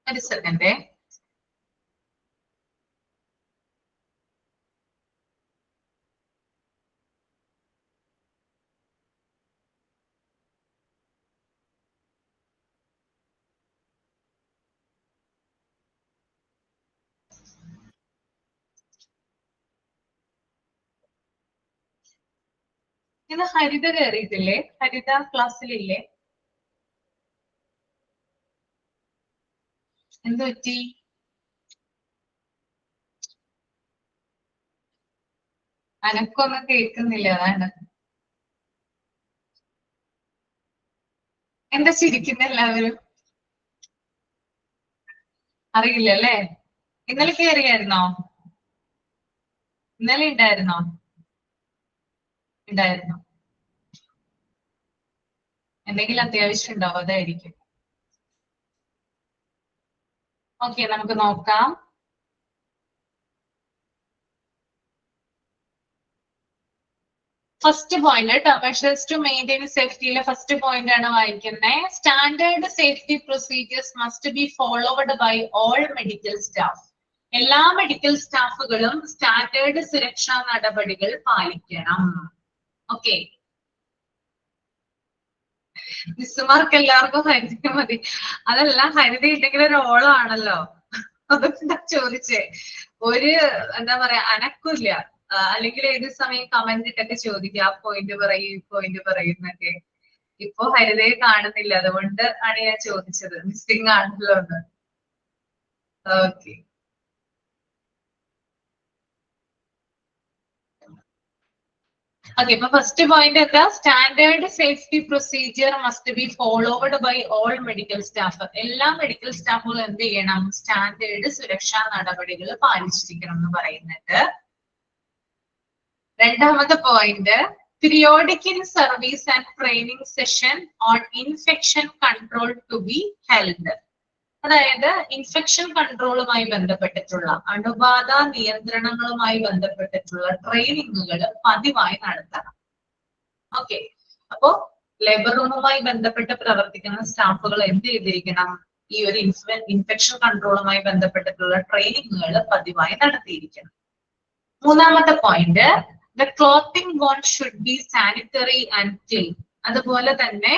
ഒരു സെക്കൻഡേ. ഇത് ഹരിത കയറിയിട്ടില്ലേ? ഹരിത ക്ലാസ്സിലില്ലേ? എന്ത് പറ്റി? അനക്കൊന്നും കേൾക്കുന്നില്ല, അതാണ്. എന്താ ചിരിക്കുന്ന എല്ലാവരും? അറിയില്ല അല്ലേ? ഇന്നലെ കയറിയായിരുന്നോ? ഇന്നലെ ഉണ്ടായിരുന്നോ? ഉണ്ടായിരുന്നു. എന്തെങ്കിലും അത്യാവശ്യം ഉണ്ടാവും, അതായിരിക്കും. ഓക്കെ, നമുക്ക് നോക്കാം. ഫസ്റ്റ് പോയിന്റ് കേട്ടോ, മെഷേഴ്സ് ടു മെയിൻറ്റെയിൻ സേഫ്റ്റിയിലെ ഫസ്റ്റ് പോയിന്റ് ആണ് വായിക്കുന്നത്. Standard safety procedures must be followed by all medical staff. എല്ലാ മെഡിക്കൽ സ്റ്റാഫുകളും സ്റ്റാൻഡേർഡ് സുരക്ഷാ നടപടികൾ പാലിക്കണം. ഓക്കെ, മിസ്സുമാർക്ക് എല്ലാവർക്കും ഹരിത മതി. അതല്ല, ഹരിത ഇല്ലെങ്കിൽ ഒരു ഓളാണല്ലോ, അതൊക്കെ ചോദിച്ചേ. ഒരു എന്താ പറയാ, അനക്കില്ല. അല്ലെങ്കിൽ ഏത് സമയം കമന്റ് ഇട്ടൊക്കെ ചോദിക്കുക, ആ പോയിന്റ് പറയും ഈ പോയിന്റ് പറയുന്നൊക്കെ. ഇപ്പൊ ഹരിതയെ കാണുന്നില്ല, അതുകൊണ്ട് ആണ് ഞാൻ ചോദിച്ചത്. മിസ്സിംഗ് ആണല്ലോ എന്ന്. Okay, okay. ഇപ്പൊ ഫസ്റ്റ് പോയിന്റ് എന്താ? Standard safety procedure must be followed by all medical staff. എല്ലാ മെഡിക്കൽ സ്റ്റാഫുകളും എന്ത് ചെയ്യണം? സ്റ്റാൻഡേർഡ് സുരക്ഷാ നടപടികൾ പാലിച്ചിരിക്കണം എന്ന് പറയുന്നുണ്ട്. രണ്ടാമത്തെ point, periodic in service and training session on infection control to be held. അതായത് ഇൻഫെക്ഷൻ കൺട്രോളുമായി ബന്ധപ്പെട്ടിട്ടുള്ള, അണുബാധ നിയന്ത്രണങ്ങളുമായി ബന്ധപ്പെട്ടിട്ടുള്ള ട്രെയിനിങ്ങുകൾ പതിവായി നടത്തണം. ഓക്കെ, അപ്പോ ലേബർ റൂമുമായി ബന്ധപ്പെട്ട് പ്രവർത്തിക്കുന്ന സ്റ്റാഫുകൾ എന്ത് ചെയ്തിരിക്കണം? ഈ ഒരു ഇൻഫെക്ഷൻ കൺട്രോളുമായി ബന്ധപ്പെട്ടിട്ടുള്ള ട്രെയിനിങ്ങുകൾ പതിവായി നടത്തിയിരിക്കണം. മൂന്നാമത്തെ point, the clothing worn should be sanitary and clean. അതുപോലെ തന്നെ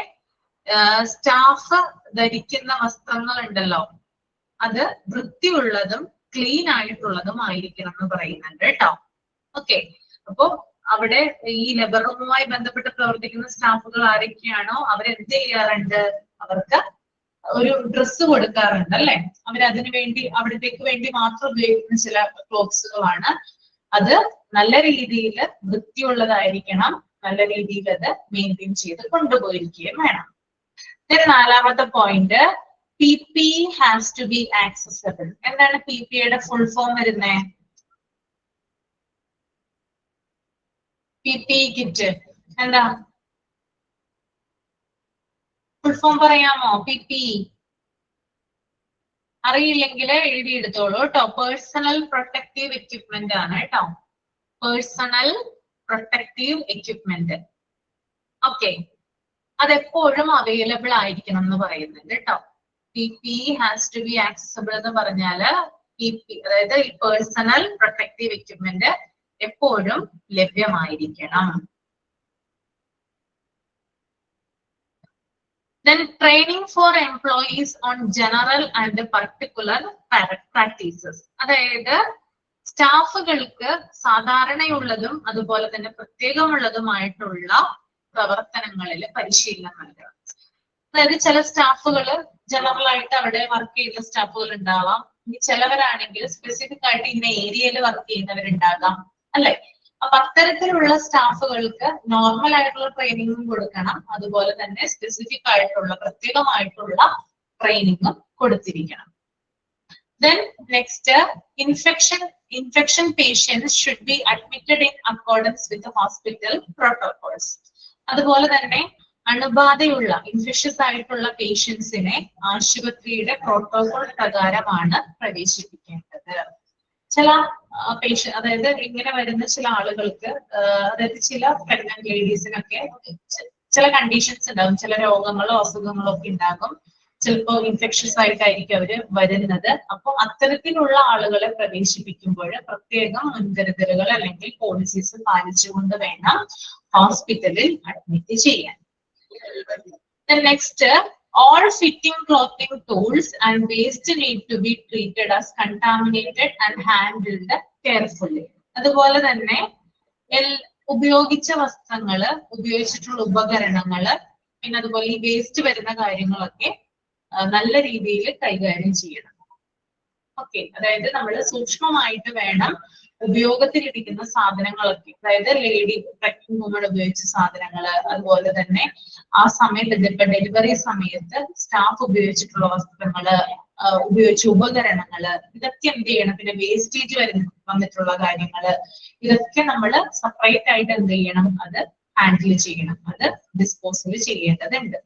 സ്റ്റാഫ് ധരിക്കുന്ന വസ്ത്രങ്ങൾ ഉണ്ടല്ലോ, അത് വൃത്തിയുള്ളതും ക്ലീൻ ആയിട്ടുള്ളതും ആയിരിക്കണം എന്ന് പറയുന്നുണ്ട് കേട്ടോ. ഓക്കെ, അപ്പോ അവിടെ ഈ ലേബർ റൂമുമായി ബന്ധപ്പെട്ട് പ്രവർത്തിക്കുന്ന സ്റ്റാഫുകൾ ആരൊക്കെയാണോ അവരെന്ത് ചെയ്യാറുണ്ട്? അവർക്ക് ഒരു ഡ്രസ്സ് കൊടുക്കാറുണ്ട് അല്ലെ? അവരതിനു വേണ്ടി, അവിടത്തേക്ക് വേണ്ടി മാത്രം ഉപയോഗിക്കുന്ന ചില ക്ലോത്ത്സുകളാണ്. അത് നല്ല രീതിയിൽ വൃത്തിയുള്ളതായിരിക്കണം, നല്ല രീതിയിൽ അത് മെയിൻറ്റെയിൻ ചെയ്ത് കൊണ്ടുപോയിരിക്കുകയും വേണം. നാലാമത്തെ point, PPE has to be accessible. എന്താണ് PPE യുടെ ഫുൾ ഫോം വരുന്നത്? PPE കിറ്റ് എന്താ ഫുൾ ഫോം പറയാമോ? PPE അറിയില്ലെങ്കിൽ എഴുതിയെടുത്തോളൂ കേട്ടോ. പേഴ്സണൽ പ്രൊട്ടക്റ്റീവ് എക്യുപ്മെന്റ് ആണ് കേട്ടോ. Personal protective equipment. ഓക്കെ, അതെപ്പോഴും അവൈലബിൾ ആയിരിക്കണം എന്ന് പറയുന്നുണ്ട് കേട്ടോ. PPE has to be accessible എന്ന് പറഞ്ഞാല് അതായത് പേഴ്സണൽ പ്രൊട്ടക്റ്റീവ് എക്യുപ്മെന്റ് എപ്പോഴും ലഭ്യമായിരിക്കണം. Then training for employees on general and particular practices. അതായത് സ്റ്റാഫുകൾക്ക് സാധാരണയുള്ളതും അതുപോലെ തന്നെ പ്രത്യേകമുള്ളതുമായിട്ടുള്ള പ്രവർത്തനങ്ങളിൽ പരിശീലനം നൽകണം. അതായത് ചില സ്റ്റാഫുകൾ ജനറൽ ആയിട്ട് അവിടെ വർക്ക് ചെയ്യുന്ന സ്റ്റാഫുകൾ ഉണ്ടാവാം. ഇനി ചിലവരാണെങ്കിൽ സ്പെസിഫിക് ആയിട്ട് ഇന്ന ഏരിയയിൽ വർക്ക് ചെയ്യുന്നവരുണ്ടാകാം അല്ലെ. അപ്പൊ അത്തരത്തിലുള്ള സ്റ്റാഫുകൾക്ക് നോർമൽ ആയിട്ടുള്ള ട്രെയിനിങ്ങും കൊടുക്കണം, അതുപോലെ തന്നെ സ്പെസിഫിക് ആയിട്ടുള്ള പ്രത്യേകമായിട്ടുള്ള ട്രെയിനിങ്ങും കൊടുത്തിരിക്കണം. Then next, infection patients should be admitted in accordance with the hospital protocols. അതുപോലെ തന്നെ അണുബാധയുള്ള ഇൻഫെഷ്യസ് ആയിട്ടുള്ള പേഷ്യൻസിനെ ആശുപത്രിയുടെ പ്രോട്ടോകോൾ പ്രകാരമാണ് പ്രവേശിപ്പിക്കേണ്ടത്. ചില അതായത് ഇങ്ങനെ വരുന്ന ചില ആളുകൾക്ക് അതായത് ചില പ്രഗ്നന്റ് ലേഡീസിനൊക്കെ ചില കണ്ടീഷൻസ് ഉണ്ടാകും, ചില രോഗങ്ങളോ അസുഖങ്ങളോ ഒക്കെ ഉണ്ടാകും. ചിലപ്പോൾ ഇൻഫെക്ഷൻസ് ആയിട്ടായിരിക്കും അവര് വരുന്നത്. അപ്പൊ അത്തരത്തിലുള്ള ആളുകളെ പ്രവേശിപ്പിക്കുമ്പോൾ പ്രത്യേകം മുൻകരുതലുകൾ അല്ലെങ്കിൽ പോളിസീസ് പാലിച്ചുകൊണ്ട് വേണം ഹോസ്പിറ്റലിൽ അഡ്മിറ്റ് ചെയ്യാൻ. Next, all fitting clothing tools and waste need to be treated as contaminated and handled carefully. അതുപോലെ തന്നെ ഉപയോഗിച്ച വസ്ത്രങ്ങള്, ഉപയോഗിച്ചിട്ടുള്ള ഉപകരണങ്ങള്, പിന്നെ അതുപോലെ ഈ വേസ്റ്റ് വരുന്ന കാര്യങ്ങളൊക്കെ നല്ല രീതിയിൽ കൈകാര്യം ചെയ്യണം. ഓക്കെ, അതായത് നമ്മൾ സൂക്ഷ്മമായിട്ട് വേണം ഉപയോഗത്തിലിരിക്കുന്ന സാധനങ്ങളൊക്കെ, അതായത് ലേഡി പ്രഗ്നന്റ് വുമൺ ഉപയോഗിച്ച സാധനങ്ങള്, അതുപോലെ തന്നെ ആ സമയത്ത് ഇപ്പൊ ഡെലിവറി സമയത്ത് സ്റ്റാഫ് ഉപയോഗിച്ചിട്ടുള്ള വസ്ത്രങ്ങള്, ഉപയോഗിച്ച ഉപകരണങ്ങള്, ഇതൊക്കെ എന്ത് ചെയ്യണം. പിന്നെ വേസ്റ്റേജ് വന്നിട്ടുള്ള കാര്യങ്ങള്, ഇതൊക്കെ നമ്മൾ സെപ്പറേറ്റ് ആയിട്ട് എന്ത് ചെയ്യണം, അത് ഹാൻഡിൽ ചെയ്യണം, അത് ഡിസ്പോസൽ ചെയ്യേണ്ടതുണ്ട്.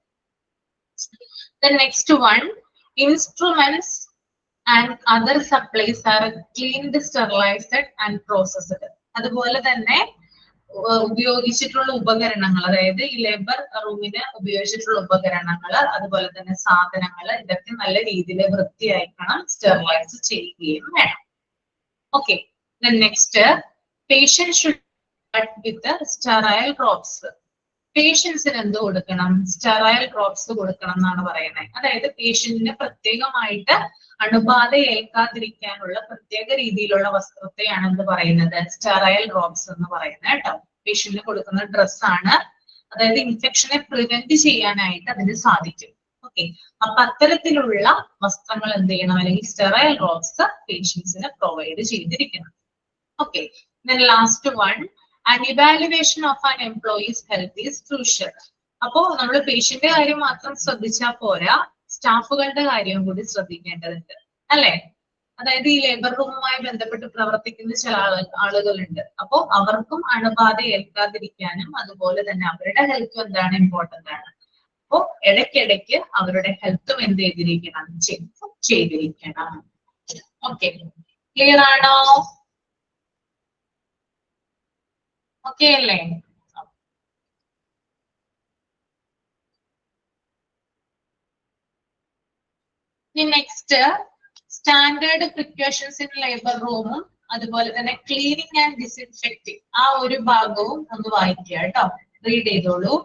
The next one, instruments and other supplies are cleaned, sterilized and processed. അതുപോലെ തന്നെ ഉപയോഗിച്ചിട്ടുള്ള ഉപകരണങ്ങൾ, അതായത് ഈ ലേബർ റൂമിന് ഉപയോഗിച്ചിട്ടുള്ള ഉപകരണങ്ങൾ, അതുപോലെ തന്നെ സാധനങ്ങൾ, ഇതൊക്കെ നല്ല രീതിയിൽ വൃത്തിയാക്കണം, സ്റ്റെറിലൈസ് ചെയ്യുകയും വേണം. Okay, next, patient should start with the sterile drops. പേഷ്യൻസിന് എന്ത് കൊടുക്കണം? സ്റ്റെറൈൽ ഡ്രോപ്സ് കൊടുക്കണം എന്നാണ് പറയുന്നത്. അതായത് പേഷ്യന്റിന് പ്രത്യേകമായിട്ട് അണുബാധ ഏൽക്കാതിരിക്കാനുള്ള പ്രത്യേക രീതിയിലുള്ള വസ്ത്രത്തെയാണ് എന്ത് പറയുന്നത്? സ്റ്റെറൈൽ ഡ്രോപ്സ് എന്ന് പറയുന്നത് കേട്ടോ. പേഷ്യന്റിന് കൊടുക്കുന്ന ഡ്രസ്സാണ്. അതായത് ഇൻഫെക്ഷനെ പ്രിവെന്റ് ചെയ്യാനായിട്ട് അതിന് സാധിക്കും. ഓക്കെ, അപ്പൊ അത്തരത്തിലുള്ള വസ്ത്രങ്ങൾ എന്ത് ചെയ്യണം, അല്ലെങ്കിൽ സ്റ്റെറൈൽ ഡ്രോപ്സ് പേഷ്യൻസിന് പ്രൊവൈഡ് ചെയ്തിരിക്കണം. Okay, last one, an evaluation of an employee's health is crucial. അപ്പോ നമ്മൾ പേഷ്യന്റ് കാര്യം മാത്രം ശ്രദ്ധിച്ചാൽ പോരാ, സ്റ്റാഫുകളുടെ കാര്യവും കൂടി ശ്രദ്ധിക്കേണ്ടതുണ്ട് അല്ലെ. അതായത് ഈ ലേബർ റൂമുമായി ബന്ധപ്പെട്ട് പ്രവർത്തിക്കുന്ന ചില ആളുകളുണ്ട്. അപ്പോൾ അവർക്കും അണുബാധ ഏൽക്കാതിരിക്കാനും അതുപോലെ തന്നെ അവരുടെ ഹെൽത്തും എന്താണ് ഇമ്പോർട്ടന്റ് ആണ്. അപ്പോ ഇടയ്ക്കിടയ്ക്ക് അവരുടെ ഹെൽത്തും എന്ത് ചെയ്തിരിക്കണം, ചെയ്തിരിക്കണം. ഓക്കെ, ക്ലിയർ ആണോ? ഓക്കെ അല്ലേ? Next, standard precautions in labour റൂമും അതുപോലെ തന്നെ ക്ലീനിങ് ആൻഡ് ഡിസിൻഫെക്ടിങ്, ആ ഒരു ഭാഗവും ഒന്ന് വായിക്കുക കേട്ടോ, റീഡ് ചെയ്തോളൂ.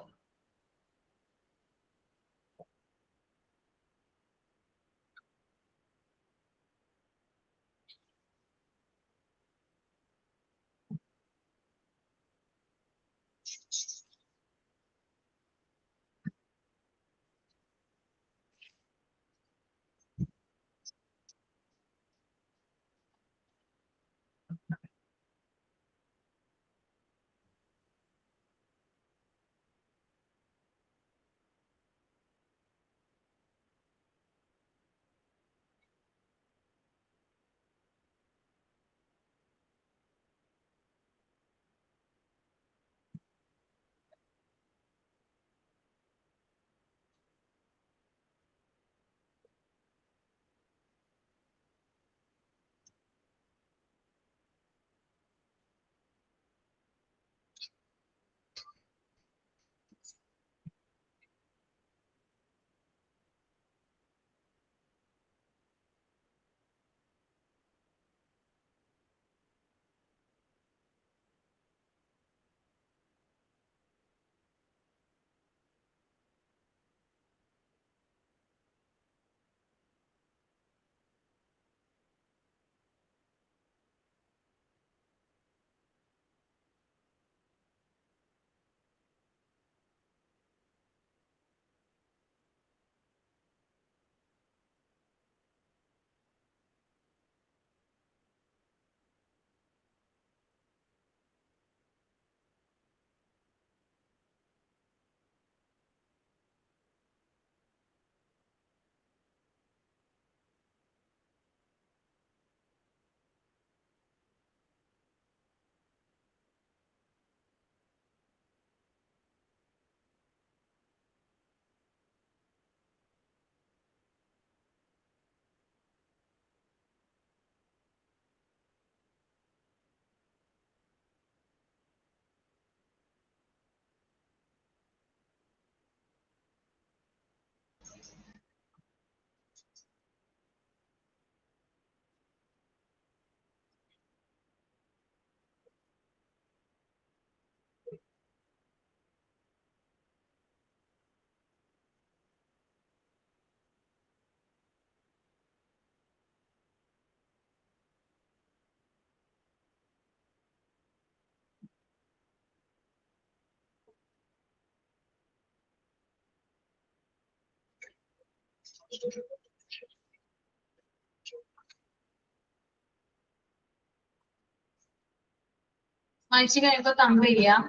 വായിച്ചു കഴിയുമ്പോ തമ്പ് ചെയ്യാം.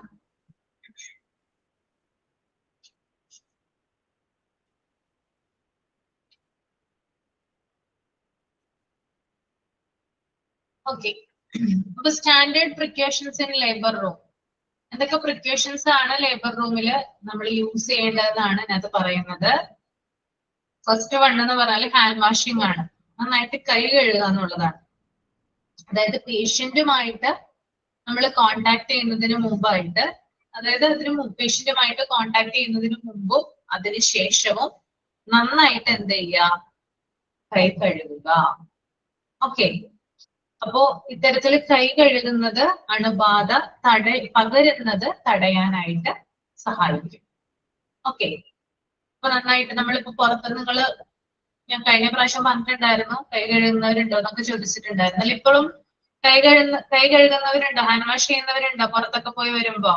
ഓക്കെ, അപ്പൊ standard precautions in labour room. എന്തൊക്കെ പ്രിക്കോഷൻസ് ആണ് ലേബർ റൂമിൽ നമ്മൾ യൂസ് ചെയ്യേണ്ടതെന്നാണ് ഇതിനകത്ത് പറയുന്നത്. ഫസ്റ്റ് വൺ എന്ന് പറഞ്ഞാൽ ഹാൻഡ് വാഷിംഗ് ആണ്. നന്നായിട്ട് കൈ കഴുകുക എന്നുള്ളതാണ്. അതായത് പേഷ്യന്റുമായിട്ട് നമ്മൾ കോണ്ടാക്ട് ചെയ്യുന്നതിന് മുമ്പായിട്ട്, അതായത് പേഷ്യന്റുമായിട്ട് കോണ്ടാക്ട് ചെയ്യുന്നതിന് മുമ്പും അതിന് ശേഷവും നന്നായിട്ട് എന്ത് ചെയ്യുക, കൈ കഴുകുക. ഓക്കെ, അപ്പോ ഇത്തരത്തിൽ കൈ കഴുകുന്നത് അണുബാധ പകരുന്നത് തടയാനായിട്ട് സഹായിക്കും. ഓക്കെ, അപ്പൊ നന്നായിട്ട് നമ്മളിപ്പോ പുറത്ത് ഞാൻ കഴിഞ്ഞ പ്രാവശ്യം പറഞ്ഞിട്ടുണ്ടായിരുന്നു കൈ കഴുകുന്നവരുണ്ടോ എന്നൊക്കെ ചോദിച്ചിട്ടുണ്ടായിരുന്നു. അല്ല, ഇപ്പോഴും കൈ കഴുകുന്നവരുണ്ടോ, ഹാൻഡ് വാഷ് ചെയ്യുന്നവരുണ്ടോ പുറത്തൊക്കെ പോയി വരുമ്പോ?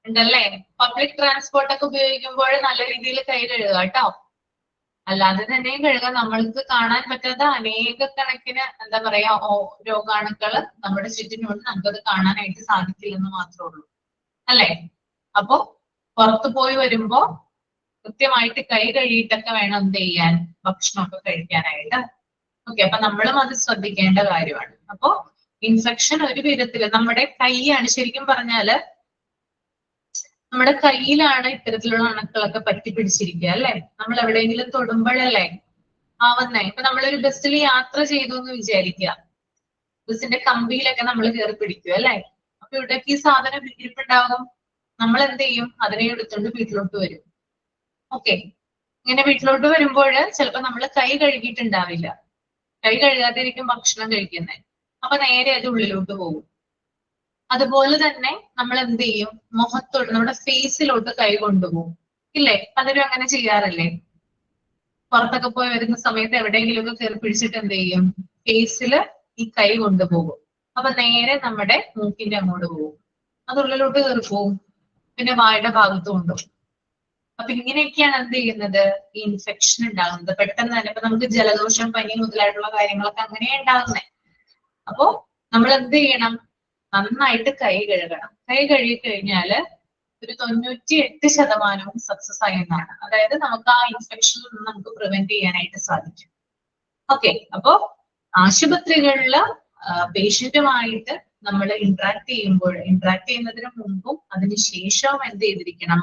ഉണ്ടല്ലേ. പബ്ലിക് ട്രാൻസ്പോർട്ട് ഒക്കെ ഉപയോഗിക്കുമ്പോൾ നല്ല രീതിയിൽ കൈ കഴുകുക കേട്ടോ. അല്ലാതെ തന്നെയും കഴുകാൻ നമ്മൾക്ക് കാണാൻ പറ്റാത്ത അനേക കണക്കിന് എന്താ പറയാ രോഗാണുക്കള് നമ്മുടെ ചുറ്റിനുണ്ട്, നമുക്കത് കാണാനായിട്ട് സാധിക്കില്ലെന്ന് മാത്രമേ ഉള്ളൂ, അല്ലെ? അപ്പോ പുറത്തു പോയി വരുമ്പോ കൃത്യമായിട്ട് കൈ കഴുകിയിട്ടൊക്കെ വേണം എന്ത് ചെയ്യാൻ, ഭക്ഷണമൊക്കെ കഴിക്കാനായിട്ട്. ഓക്കെ, അപ്പൊ നമ്മളും അത് ശ്രദ്ധിക്കേണ്ട കാര്യമാണ്. അപ്പോ ഇൻഫെക്ഷൻ ഒരു വിധത്തില് നമ്മുടെ കൈയാണ്, ശരിക്കും പറഞ്ഞാല് നമ്മുടെ കയ്യിലാണ് ഇത്തരത്തിലുള്ള അണുക്കളൊക്കെ പറ്റി പിടിച്ചിരിക്കുക, അല്ലെ? നമ്മൾ എവിടെയെങ്കിലും തൊടുമ്പോഴല്ലേ ആവുന്നേ. ഇപ്പൊ നമ്മളൊരു ബസ്സിൽ യാത്ര ചെയ്തു എന്ന് വിചാരിക്കുക, ബസ്സിന്റെ കമ്പിയിലൊക്കെ നമ്മൾ കയറി പിടിക്കും, അല്ലെ? അപ്പൊ ഇവിടേക്ക് ഈ സാധനം ഇരിപ്പുണ്ടാകും, നമ്മൾ എന്ത് ചെയ്യും, അതിനെ എടുത്തുകൊണ്ട് വീട്ടിലോട്ട് വരും. ഓക്കെ, ഇങ്ങനെ വീട്ടിലോട്ട് വരുമ്പോൾ ചിലപ്പോ നമ്മൾ കൈ കഴുകിയിട്ടുണ്ടാവില്ല, കൈ കഴുകാതിരിക്കും ഭക്ഷണം കഴിക്കുന്നത്. അപ്പൊ നേരെ അത് ഉള്ളിലോട്ട് പോകും. അതുപോലെ തന്നെ നമ്മൾ എന്ത് ചെയ്യും, മുഖത്തോട്ട് നമ്മുടെ ഫേസിലോട്ട് കൈ കൊണ്ടുപോകും, ഇല്ലേ? പലരും അങ്ങനെ ചെയ്യാറില്ലേ? പുറത്തൊക്കെ പോയി വരുന്ന സമയത്ത് എവിടെയെങ്കിലും ഒക്കെ കയറി പിടിച്ചിട്ട് എന്ത് ചെയ്യും, ഫേസിൽ ഈ കൈ കൊണ്ടുപോകും. അപ്പൊ നേരെ നമ്മുടെ മൂക്കിന്റെ അങ്ങോട്ട് പോകും, അത് ഉള്ളിലോട്ട് കയറി പോകും, പിന്നെ വായുടെ ഭാഗത്ത് കൊണ്ടുപോകും. അപ്പൊ ഇങ്ങനെയൊക്കെയാണ് എന്ത് ചെയ്യുന്നത്, ഈ ഇൻഫെക്ഷൻ ഉണ്ടാകുന്നത് പെട്ടെന്ന് തന്നെ. ഇപ്പൊ നമുക്ക് ജലദോഷം, പനി മുതലായിട്ടുള്ള കാര്യങ്ങളൊക്കെ അങ്ങനെയാ ഉണ്ടാകുന്നത്. അപ്പോ നമ്മൾ എന്ത് ചെയ്യണം, നന്നായിട്ട് കൈ കഴുകണം. കൈ കഴുകി കഴിഞ്ഞാല് ഒരു 98% സക്സസ് ആയി എന്നാണ്. അതായത് നമുക്ക് ആ ഇൻഫെക്ഷനിൽ നിന്ന് നമുക്ക് പ്രിവെന്റ് ചെയ്യാനായിട്ട് സാധിക്കും. ഓക്കെ, അപ്പോ ആശുപത്രികളില് പേഷ്യന്റുമായിട്ട് നമ്മൾ ഇന്ററാക്ട് ചെയ്യുന്നതിന് മുമ്പും അതിന് ശേഷവും എന്ത് ചെയ്തിരിക്കണം,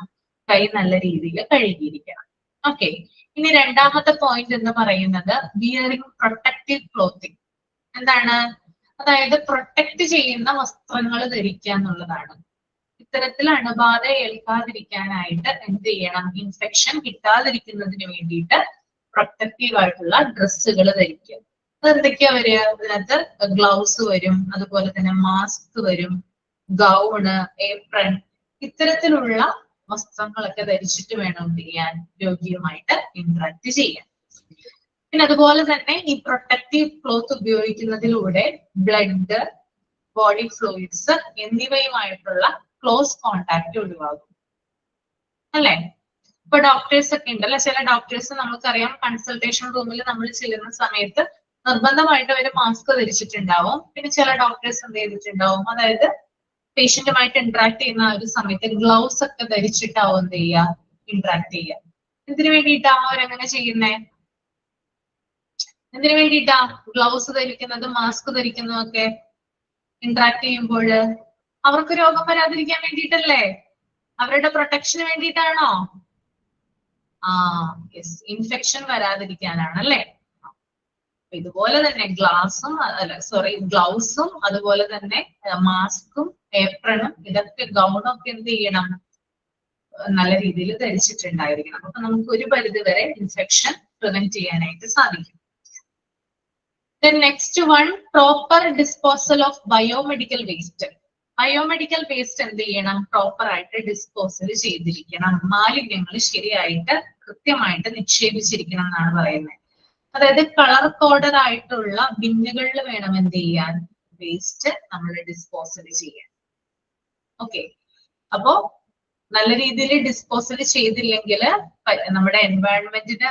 കൈ നല്ല രീതിയിൽ കഴുകിയിരിക്കണം. ഓക്കെ, ഇനി രണ്ടാമത്തെ പോയിന്റ് എന്ന് പറയുന്നത് വിയറിംഗ് പ്രൊട്ടക്റ്റീവ് ക്ലോത്തിങ്. എന്താണ്? അതായത് പ്രൊട്ടക്ട് ചെയ്യുന്ന വസ്ത്രങ്ങൾ ധരിക്കുക എന്നുള്ളതാണ്. ഇത്തരത്തിൽ അണുബാധ ഏൽക്കാതിരിക്കാനായിട്ട് എന്ത് ചെയ്യണം, ഇൻഫെക്ഷൻ കിട്ടാതിരിക്കുന്നതിന് വേണ്ടിയിട്ട് പ്രൊട്ടക്റ്റീവ് ആയിട്ടുള്ള ഡ്രസ്സുകൾ ധരിക്കുക. അതെന്തൊക്കെയാ വരിക? അതിനകത്ത് ഗ്ലൗസ് വരും, അതുപോലെ തന്നെ മാസ്ക് വരും, ഗൗണ്, ഏപ്രൺ, ഇത്തരത്തിലുള്ള വസ്ത്രങ്ങളൊക്കെ ധരിച്ചിട്ട് വേണം എന്ത് ചെയ്യാൻ, രോഗിയുമായിട്ട് ഇന്ററാക്ട് ചെയ്യാൻ. പിന്നെ അതുപോലെ തന്നെ ഈ പ്രൊട്ടക്റ്റീവ് ക്ലോത്ത് ഉപയോഗിക്കുന്നതിലൂടെ ബ്ലഡ്, ബോഡി ഫ്ലൂയിഡ്സ് എന്നിവയുമായിട്ടുള്ള ക്ലോസ് കോണ്ടാക്ട് ഒഴിവാകും, അല്ലെ? ഇപ്പൊ ഡോക്ടേഴ്സ് ഒക്കെ ഉണ്ട് അല്ലെ, ചില ഡോക്ടേഴ്സ് നമുക്കറിയാം കൺസൾട്ടേഷൻ റൂമിൽ നമ്മൾ ചെല്ലുന്ന സമയത്ത് നിർബന്ധമായിട്ട് അവർ മാസ്ക് ധരിച്ചിട്ടുണ്ടാവും. പിന്നെ ചില ഡോക്ടേഴ്സ് എന്ത് ചെയ്തിട്ടുണ്ടാവും, അതായത് പേഷ്യന്റുമായിട്ട് ഇന്ററാക്ട് ചെയ്യുന്ന ഒരു സമയത്ത് ഗ്ലൗസ് ഒക്കെ ധരിച്ചിട്ടാവും എന്ത് ചെയ്യുക, ഇന്ററാക്ട് ചെയ്യുക. എന്തിനു വേണ്ടിയിട്ടാ അവരങ്ങനെ ചെയ്യുന്നേ? എന്തിനു വേണ്ടിയിട്ടാ ഗ്ലൗസ് ധരിക്കുന്നതും മാസ്ക് ധരിക്കുന്നതും ഒക്കെ? ഇന്ററാക്ട് ചെയ്യുമ്പോൾ അവർക്ക് രോഗം വരാതിരിക്കാൻ വേണ്ടിയിട്ടല്ലേ? അവരുടെ പ്രൊട്ടക്ഷന് വേണ്ടിയിട്ടാണോ? യെസ്, ഇൻഫെക്ഷൻ വരാതിരിക്കാനാണ്, അല്ലേ? ഇതുപോലെ തന്നെ ഗ്ലൗസും അതുപോലെ തന്നെ മാസ്കും ഏപ്രണും ഇതൊക്കെ ഗൗണും ഒക്കെ എന്ത് ചെയ്യണം, നല്ല രീതിയിൽ ധരിച്ചിട്ടുണ്ടായിരിക്കണം. അപ്പൊ നമുക്ക് ഒരു പരിധിവരെ ഇൻഫെക്ഷൻ പ്രിവെന്റ് ചെയ്യാനായിട്ട് സാധിക്കും. Next one, proper disposal of biomedical waste. Biomedical waste എന്ത് ചെയ്യണം, പ്രോപ്പർ ആയിട്ട് ഡിസ്പോസൽ ചെയ്തിരിക്കണം. മാലിന്യങ്ങൾ ശരിയായിട്ട് കൃത്യമായിട്ട് നിക്ഷേപിച്ചിരിക്കണം എന്നാണ് പറയുന്നത്. അതായത് കളർ കോഡഡ് ആയിട്ടുള്ള ബിന്നുകളിൽ വേണം എന്ത് ചെയ്യാൻ, വേസ്റ്റ് നമ്മൾ ഡിസ്പോസൽ ചെയ്യാൻ. ഓക്കെ, അപ്പോ നല്ല രീതിയിൽ ഡിസ്പോസൽ ചെയ്തില്ലെങ്കിൽ നമ്മുടെ എൻവയൺമെന്റിന്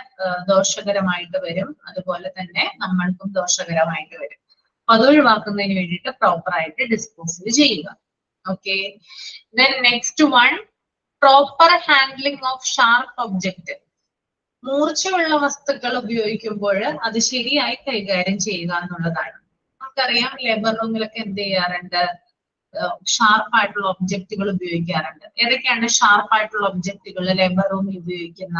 ദോഷകരമായിട്ട് വരും, അതുപോലെ തന്നെ നമ്മൾക്കും ദോഷകരമായിട്ട് വരും. അത് ഒഴിവാക്കുന്നതിന് വേണ്ടിയിട്ട് പ്രോപ്പർ ആയിട്ട് ഡിസ്പോസൽ ചെയ്യുക. Okay, then next one, proper handling of sharp object. മൂർച്ചയുള്ള വസ്തുക്കൾ ഉപയോഗിക്കുമ്പോൾ അത് ശരിയായി കൈകാര്യം ചെയ്യുക എന്നുള്ളതാണ്. നമുക്കറിയാം ലേബർ റൂമിലൊക്കെ എന്ത് ചെയ്യാറുണ്ട്, ഷാർപ്പ് ആയിട്ടുള്ള ഒബ്ജക്റ്റുകൾ ഉപയോഗിക്കാറുണ്ട്. ഏതൊക്കെയാണ് ഷാർപ്പ് ആയിട്ടുള്ള ഒബ്ജക്റ്റുകൾ ലേബർ റൂമിൽ ഉപയോഗിക്കുന്ന?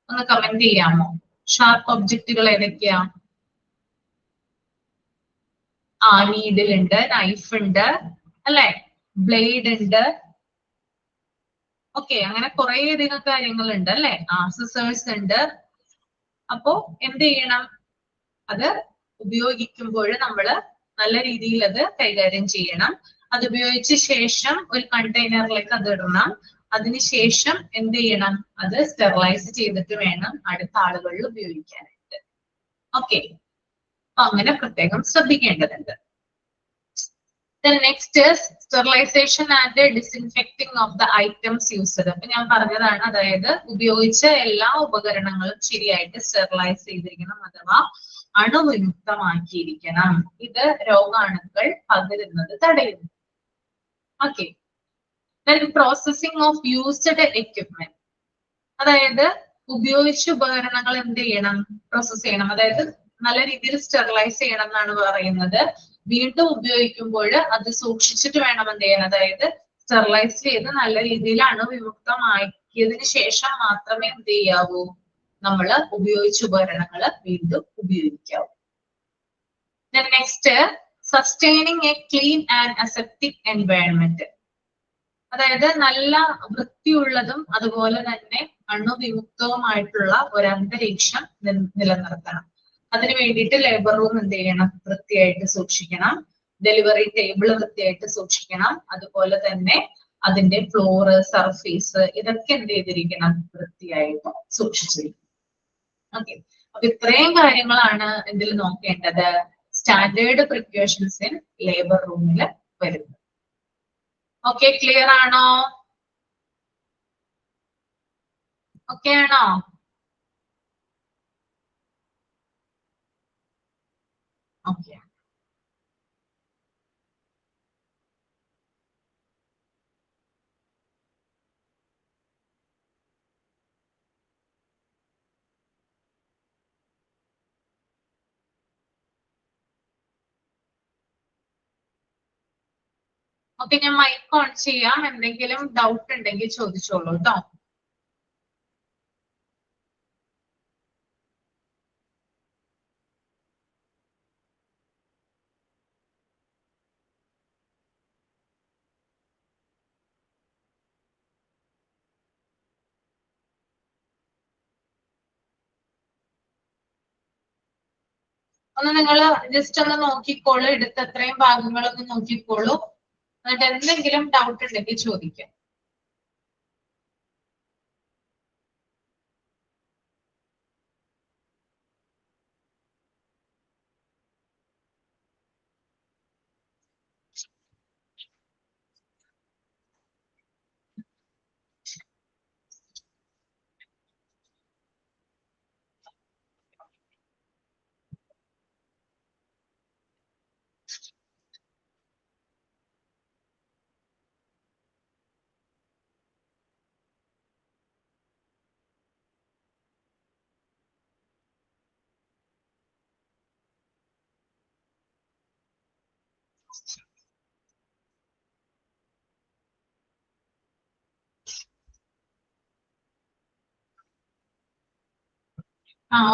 ഒന്ന് കമന്റ് ചെയ്യാമോ? ഷാർപ്പ് ഒബ്ജക്റ്റുകൾ ഏതൊക്കെയാ? നീഡിൽ ഉണ്ട്, നൈഫ് ഉണ്ട്, അല്ലെ, ബ്ലേഡ് ഉണ്ട്, ഓക്കെ, അങ്ങനെ കുറെ അധികം കാര്യങ്ങളുണ്ട് അല്ലെ, സിസേഴ്സ് ഉണ്ട്. അപ്പോ എന്ത് ചെയ്യണം, അത് ഉപയോഗിക്കുമ്പോൾ നമ്മൾ നല്ല രീതിയിൽ അത് കൈകാര്യം ചെയ്യണം. അത് ഉപയോഗിച്ച ശേഷം ഒരു കണ്ടെയ്നറിലേക്ക് അത് ഇടണം. അതിനുശേഷം എന്ത് ചെയ്യണം, അത് സ്റ്റെറിലൈസ് ചെയ്തിട്ട് വേണം അടുത്ത ആളുകളിൽ ഉപയോഗിക്കാനായിട്ട്. ഓക്കെ, അപ്പൊ അങ്ങനെ പ്രത്യേകം ശ്രദ്ധിക്കേണ്ടതുണ്ട്. Next sterilisation and disinfecting of the items used. അപ്പൊ ഞാൻ പറഞ്ഞതാണ്, അതായത് ഉപയോഗിച്ച എല്ലാ ഉപകരണങ്ങളും ശരിയായിട്ട് സ്റ്റെറിലൈസ് ചെയ്തിരിക്കണം, അഥവാ അണുവിമുക്തമാക്കിയിരിക്കണം. ഇത് രോഗാണുക്കൾ പകരുന്നത് തടയുന്നു. Okay, processing of used equipment. അതായത് ഉപയോഗിച്ച ഉപകരണങ്ങൾ എന്ത് ചെയ്യണം, പ്രോസസ് ചെയ്യണം, അതായത് നല്ല രീതിയിൽ സ്റ്റെറിലൈസ് ചെയ്യണം എന്നാണ് പറയുന്നത്. വീണ്ടും ഉപയോഗിക്കുമ്പോൾ അത് സൂക്ഷിച്ചിട്ട് വേണം എന്ത് ചെയ്യാൻ, അതായത് സ്റ്റെറിലൈസ് ചെയ്ത് നല്ല രീതിയിൽ അണുവിമുക്തമാക്കിയതിനു ശേഷം മാത്രമേ എന്ത് ചെയ്യാവൂ, നമ്മൾ ഉപയോഗിച്ച ഉപകരണങ്ങൾ വീണ്ടും ഉപയോഗിക്കാവൂ. Next, sustaining a clean and aseptic environment. അതായത് നല്ല വൃത്തിയുള്ളതും അതുപോലെ തന്നെ അണുവിമുക്തവുമായിട്ടുള്ള ഒരു അന്തരീക്ഷം നിലനിർത്തണം. അതിനു വേണ്ടിയിട്ട് ലേബർ റൂം എന്ത് ചെയ്യണം, വൃത്തിയായിട്ട് സൂക്ഷിക്കണം. ഡെലിവറി ടേബിൾ വൃത്തിയായിട്ട് സൂക്ഷിക്കണം. അതുപോലെ തന്നെ അതിന്റെ ഫ്ലോറ്, സർഫേസ്, ഇതൊക്കെ എന്ത് ചെയ്തിരിക്കണം, വൃത്തിയായിട്ട് സൂക്ഷിച്ചിരിക്കണം. ഓക്കെ, അപ്പൊ ഇത്രയും കാര്യങ്ങളാണ് ഇതിൽ നോക്കേണ്ടത്, സ്റ്റാൻഡേർഡ് പ്രിക്കോഷൻസ് ഇൻ ലേബർ റൂമിൽ വരുന്നത്. ഓക്കെ, ക്ലിയർ ആണോ? ഓക്കെ ആണോ? ഓക്കെ, ഓക്കെ, ഞാൻ മൈക്ക് ഓൺ ചെയ്യാം. എന്തെങ്കിലും ഡൗട്ട് ഉണ്ടെങ്കിൽ ചോദിച്ചോളൂ കേട്ടോ. ഒന്ന് നിങ്ങൾ ജസ്റ്റ് ഒന്ന് നോക്കിക്കോളൂ, എടുത്ത എത്രയും ഭാഗങ്ങളൊന്ന് നോക്കിക്കോളൂ. എന്നിട്ട് എന്തെങ്കിലും ഡൗട്ട് ഉണ്ടെങ്കിൽ ചോദിക്കാം.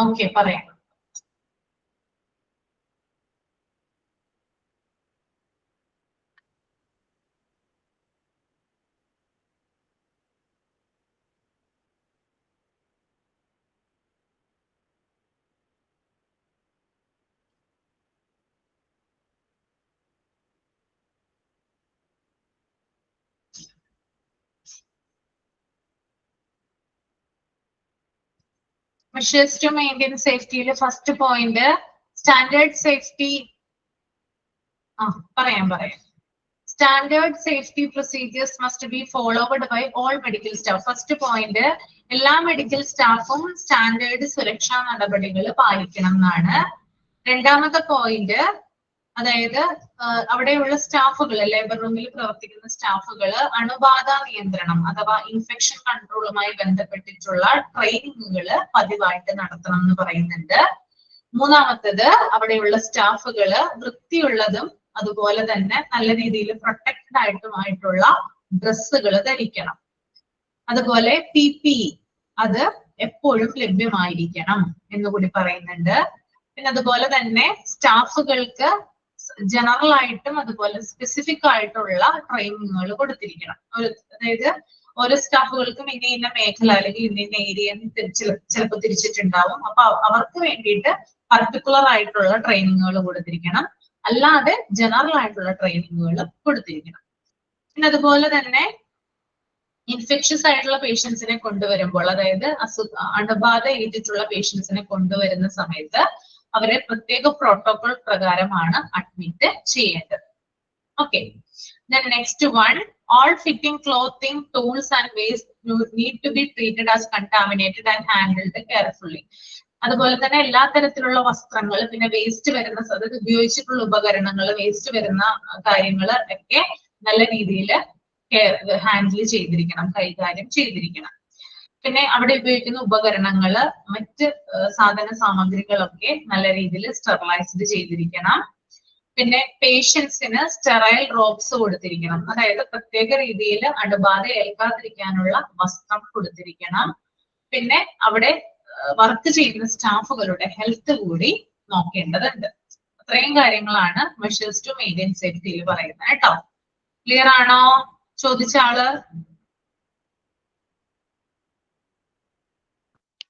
ഓക്കെ, പറയാം. Measures to maintain safety. First point, standard safety. പറയാം. Standard safety procedures must be followed by all medical staff. First point, എല്ലാ മെഡിക്കൽ സ്റ്റാഫും സ്റ്റാൻഡേർഡ് സുരക്ഷാ നടപടികൾ പാലിക്കണം എന്നാണ്. രണ്ടാമത്തെ പോയിന്റ്, അതായത് അവിടെയുള്ള സ്റ്റാഫുകൾ, ലേബർ റൂമിൽ പ്രവർത്തിക്കുന്ന സ്റ്റാഫുകൾ അണുബാധ നിയന്ത്രണം അഥവാ ഇൻഫെക്ഷൻ കൺട്രോളുമായി ബന്ധപ്പെട്ടിട്ടുള്ള ട്രെയിനിങ്ങുകൾ പതിവായിട്ട് നടത്തണം എന്ന് പറയുന്നുണ്ട്. മൂന്നാമത്തത്, അവിടെയുള്ള സ്റ്റാഫുകൾ വൃത്തിയുള്ളതും അതുപോലെ തന്നെ നല്ല രീതിയിൽ പ്രൊട്ടക്റ്റഡ് ആയിട്ടുമായിട്ടുള്ള ഡ്രസ്സുകൾ ധരിക്കണം. അതുപോലെ PPE അത് എപ്പോഴും ലഭ്യമായിരിക്കണം എന്നുകൂടി പറയുന്നുണ്ട്. പിന്നെ അതുപോലെ തന്നെ സ്റ്റാഫുകൾക്ക് ജനറൽ ആയിട്ടും അതുപോലെ സ്പെസിഫിക് ആയിട്ടുള്ള ട്രെയിനിങ്ങുകൾ കൊടുത്തിരിക്കണം. അതായത് ഓരോ സ്റ്റാഫുകൾക്കും ഇന്ന മേഖല അല്ലെങ്കിൽ ഇന്ന ഏരിയ ചിലപ്പോൾ തിരിച്ചിട്ടുണ്ടാവും. അപ്പൊ അവർക്ക് വേണ്ടിയിട്ട് പർട്ടിക്കുലർ ആയിട്ടുള്ള ട്രെയിനിങ്ങുകൾ കൊടുത്തിരിക്കണം, അല്ലാതെ ജനറൽ ആയിട്ടുള്ള ട്രെയിനിങ്ങുകൾ കൊടുത്തിരിക്കണം. പിന്നെ അതുപോലെ തന്നെ ഇൻഫെക്ഷ്യസ് ആയിട്ടുള്ള പേഷ്യൻസിനെ കൊണ്ടുവരുമ്പോൾ, അതായത് അണുബാധ ഏറ്റിട്ടുള്ള പേഷ്യൻസിനെ കൊണ്ടുവരുന്ന സമയത്ത് അവരെ പ്രത്യേക പ്രോട്ടോകോൾ പ്രകാരമാണ് അഡ്മിറ്റ് ചെയ്യേണ്ടത്. Okay, then next one, all fitting clothing, tools and waste need to be treated as contaminated and handled carefully. അതുപോലെ തന്നെ എല്ലാ തരത്തിലുള്ള വസ്ത്രങ്ങൾ, പിന്നെ വേസ്റ്റ് വരുന്ന, അതായത് ഉപയോഗിച്ചിട്ടുള്ള ഉപകരണങ്ങൾ, വേസ്റ്റ് വരുന്ന കാര്യങ്ങൾ ഒക്കെ നല്ല രീതിയിൽ ഹാൻഡിൽ ചെയ്തിരിക്കണം, കൈകാര്യം ചെയ്തിരിക്കണം. പിന്നെ അവിടെ ഉപയോഗിക്കുന്ന ഉപകരണങ്ങള്, മറ്റ് സാധന സാമഗ്രികളൊക്കെ നല്ല രീതിയിൽ സ്റ്റെറിലൈസ്ഡ് ചെയ്തിരിക്കണം. പിന്നെ പേഷ്യൻസിന് സ്റ്റെറൈൽ റോബ്സ് കൊടുത്തിരിക്കണം, അതായത് പ്രത്യേക രീതിയിൽ അണുബാധ ഏൽക്കാതിരിക്കാനുള്ള വസ്ത്രം കൊടുത്തിരിക്കണം. പിന്നെ അവിടെ വർക്ക് ചെയ്യുന്ന സ്റ്റാഫുകളുടെ ഹെൽത്ത് കൂടി നോക്കേണ്ടതുണ്ട്. അത്രയും കാര്യങ്ങളാണ് മെഷേഴ്സ് ടു മെയിൻറ്റെയിൻ സേഫ്റ്റിയിൽ പറയുന്നത് കേട്ടോ. ക്ലിയർ ആണോ? ചോദിച്ച ആള്?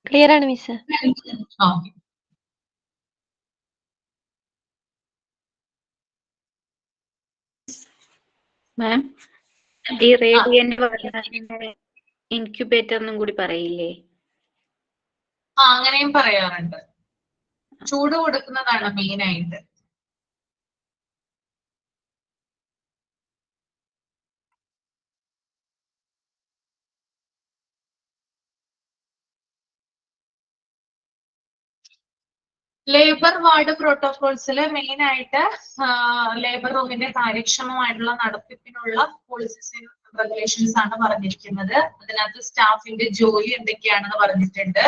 ക്ലിയർ ആണ് മിസ്. ഓക്കെ, മാം, ഈ റേഡിയന്റ് ഇൻക്യുബേറ്റർ എന്നും കൂടി പറയില്ലേ? അങ്ങനെയും പറയാറുണ്ട്. ചൂട് കൊടുക്കുന്നതാണ് മെയിൻ ആയിട്ട്. ലേബർ വാർഡ് പ്രോട്ടോകോൾസിൽ മെയിൻ ആയിട്ട് ലേബർ റൂമിന്റെ കാര്യക്ഷമമായിട്ടുള്ള നടത്തിപ്പിനുള്ള പോളിസീസ് റെഗുലേഷൻസ് ആണ് പറഞ്ഞിരിക്കുന്നത്. അതിനകത്ത് സ്റ്റാഫിന്റെ ജോലി എന്തൊക്കെയാണെന്ന് പറഞ്ഞിട്ടുണ്ട്.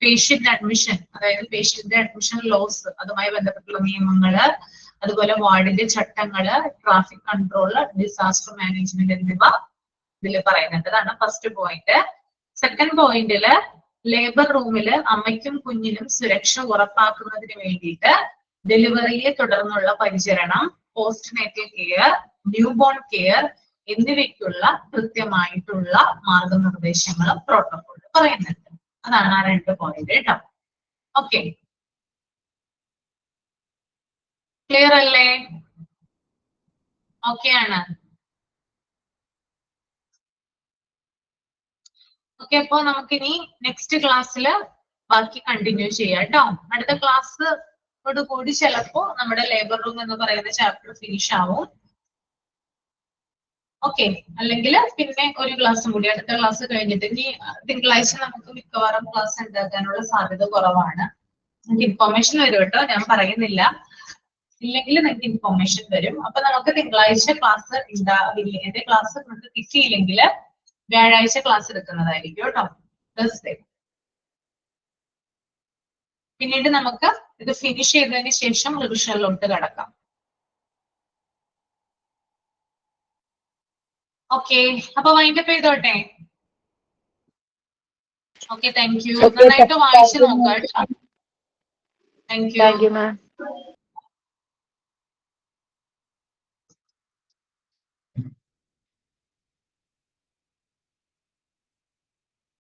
പേഷ്യന്റ് അഡ്മിഷൻ, അതായത് പേഷ്യന്റ് അഡ്മിഷൻ ലോസ്, അതുമായി ബന്ധപ്പെട്ടുള്ള നിയമങ്ങള്, അതുപോലെ വാർഡിന്റെ ചട്ടങ്ങള്, ട്രാഫിക് കൺട്രോള്, ഡിസാസ്റ്റർ മാനേജ്മെന്റ് എന്നിവ ഇതിൽ പറയുന്നുണ്ട്. അതാണ് ഫസ്റ്റ് പോയിന്റ്. സെക്കൻഡ് പോയിന്റില് ലേബർ റൂമില് അമ്മയ്ക്കും കുഞ്ഞിനും സുരക്ഷ ഉറപ്പാക്കുന്നതിന് വേണ്ടിയിട്ട് ഡെലിവറിയെ തുടർന്നുള്ള പരിചരണം, പോസ്റ്റ്നേറ്റൽ കെയർ, ന്യൂബോൺ കെയർ എന്നിവയ്ക്കുള്ള കൃത്യമായിട്ടുള്ള മാർഗനിർദ്ദേശങ്ങളും പ്രോട്ടോകോളും പറയുന്നുണ്ട്. അതാണ് ആ രണ്ട് പോയിന്റ് കേട്ടോ. ഓക്കെ, ക്ലിയർ അല്ലേ? ഓക്കെ ആണ്. ഓക്കെ, അപ്പൊ നമുക്കിനി നെക്സ്റ്റ് ക്ലാസ്സിൽ ബാക്കി കണ്ടിന്യൂ ചെയ്യാം കേട്ടോ. അടുത്ത ക്ലാസ്സോട് കൂടി ചിലപ്പോ നമ്മുടെ ലേബർ റൂം എന്ന് പറയുന്ന ചാപ്റ്റർ ഫിനിഷ് ആവും. ഓക്കെ, അല്ലെങ്കിൽ പിന്നെ ഒരു ക്ലാസ്സും കൂടി അടുത്ത ക്ലാസ് കഴിഞ്ഞിട്ട്, ഇനി തിങ്കളാഴ്ച നമുക്ക് മിക്കവാറും ക്ലാസ് ഉണ്ടാക്കാനുള്ള സാധ്യത കുറവാണ്. നിങ്ങൾക്ക് ഇൻഫോർമേഷൻ വരും കേട്ടോ, ഞാൻ പറയുന്നില്ല, ഇല്ലെങ്കിൽ നിങ്ങൾക്ക് ഇൻഫോർമേഷൻ വരും. അപ്പൊ നമുക്ക് തിങ്കളാഴ്ച ക്ലാസ് ഉണ്ടാവില്ല. എന്റെ ക്ലാസ് നമുക്ക് കിട്ടിയില്ലെങ്കിൽ വ്യാഴാഴ്ച ക്ലാസ് എടുക്കുന്നതായിരിക്കും കേട്ടോ, തേഴ്സ്ഡേ. പിന്നീട് നമുക്ക് ഇത് ഫിനിഷ് ചെയ്തതിന് ശേഷം റിവിഷനിലോട്ട് കടക്കാം. ഓക്കെ, അപ്പൊ വൈൻഡപ്പ് ചെയ്തോട്ടെ. Okay, thank you. നന്നായിട്ട് വായിച്ചു നോക്കാം. Thank you. Thank you ma'am.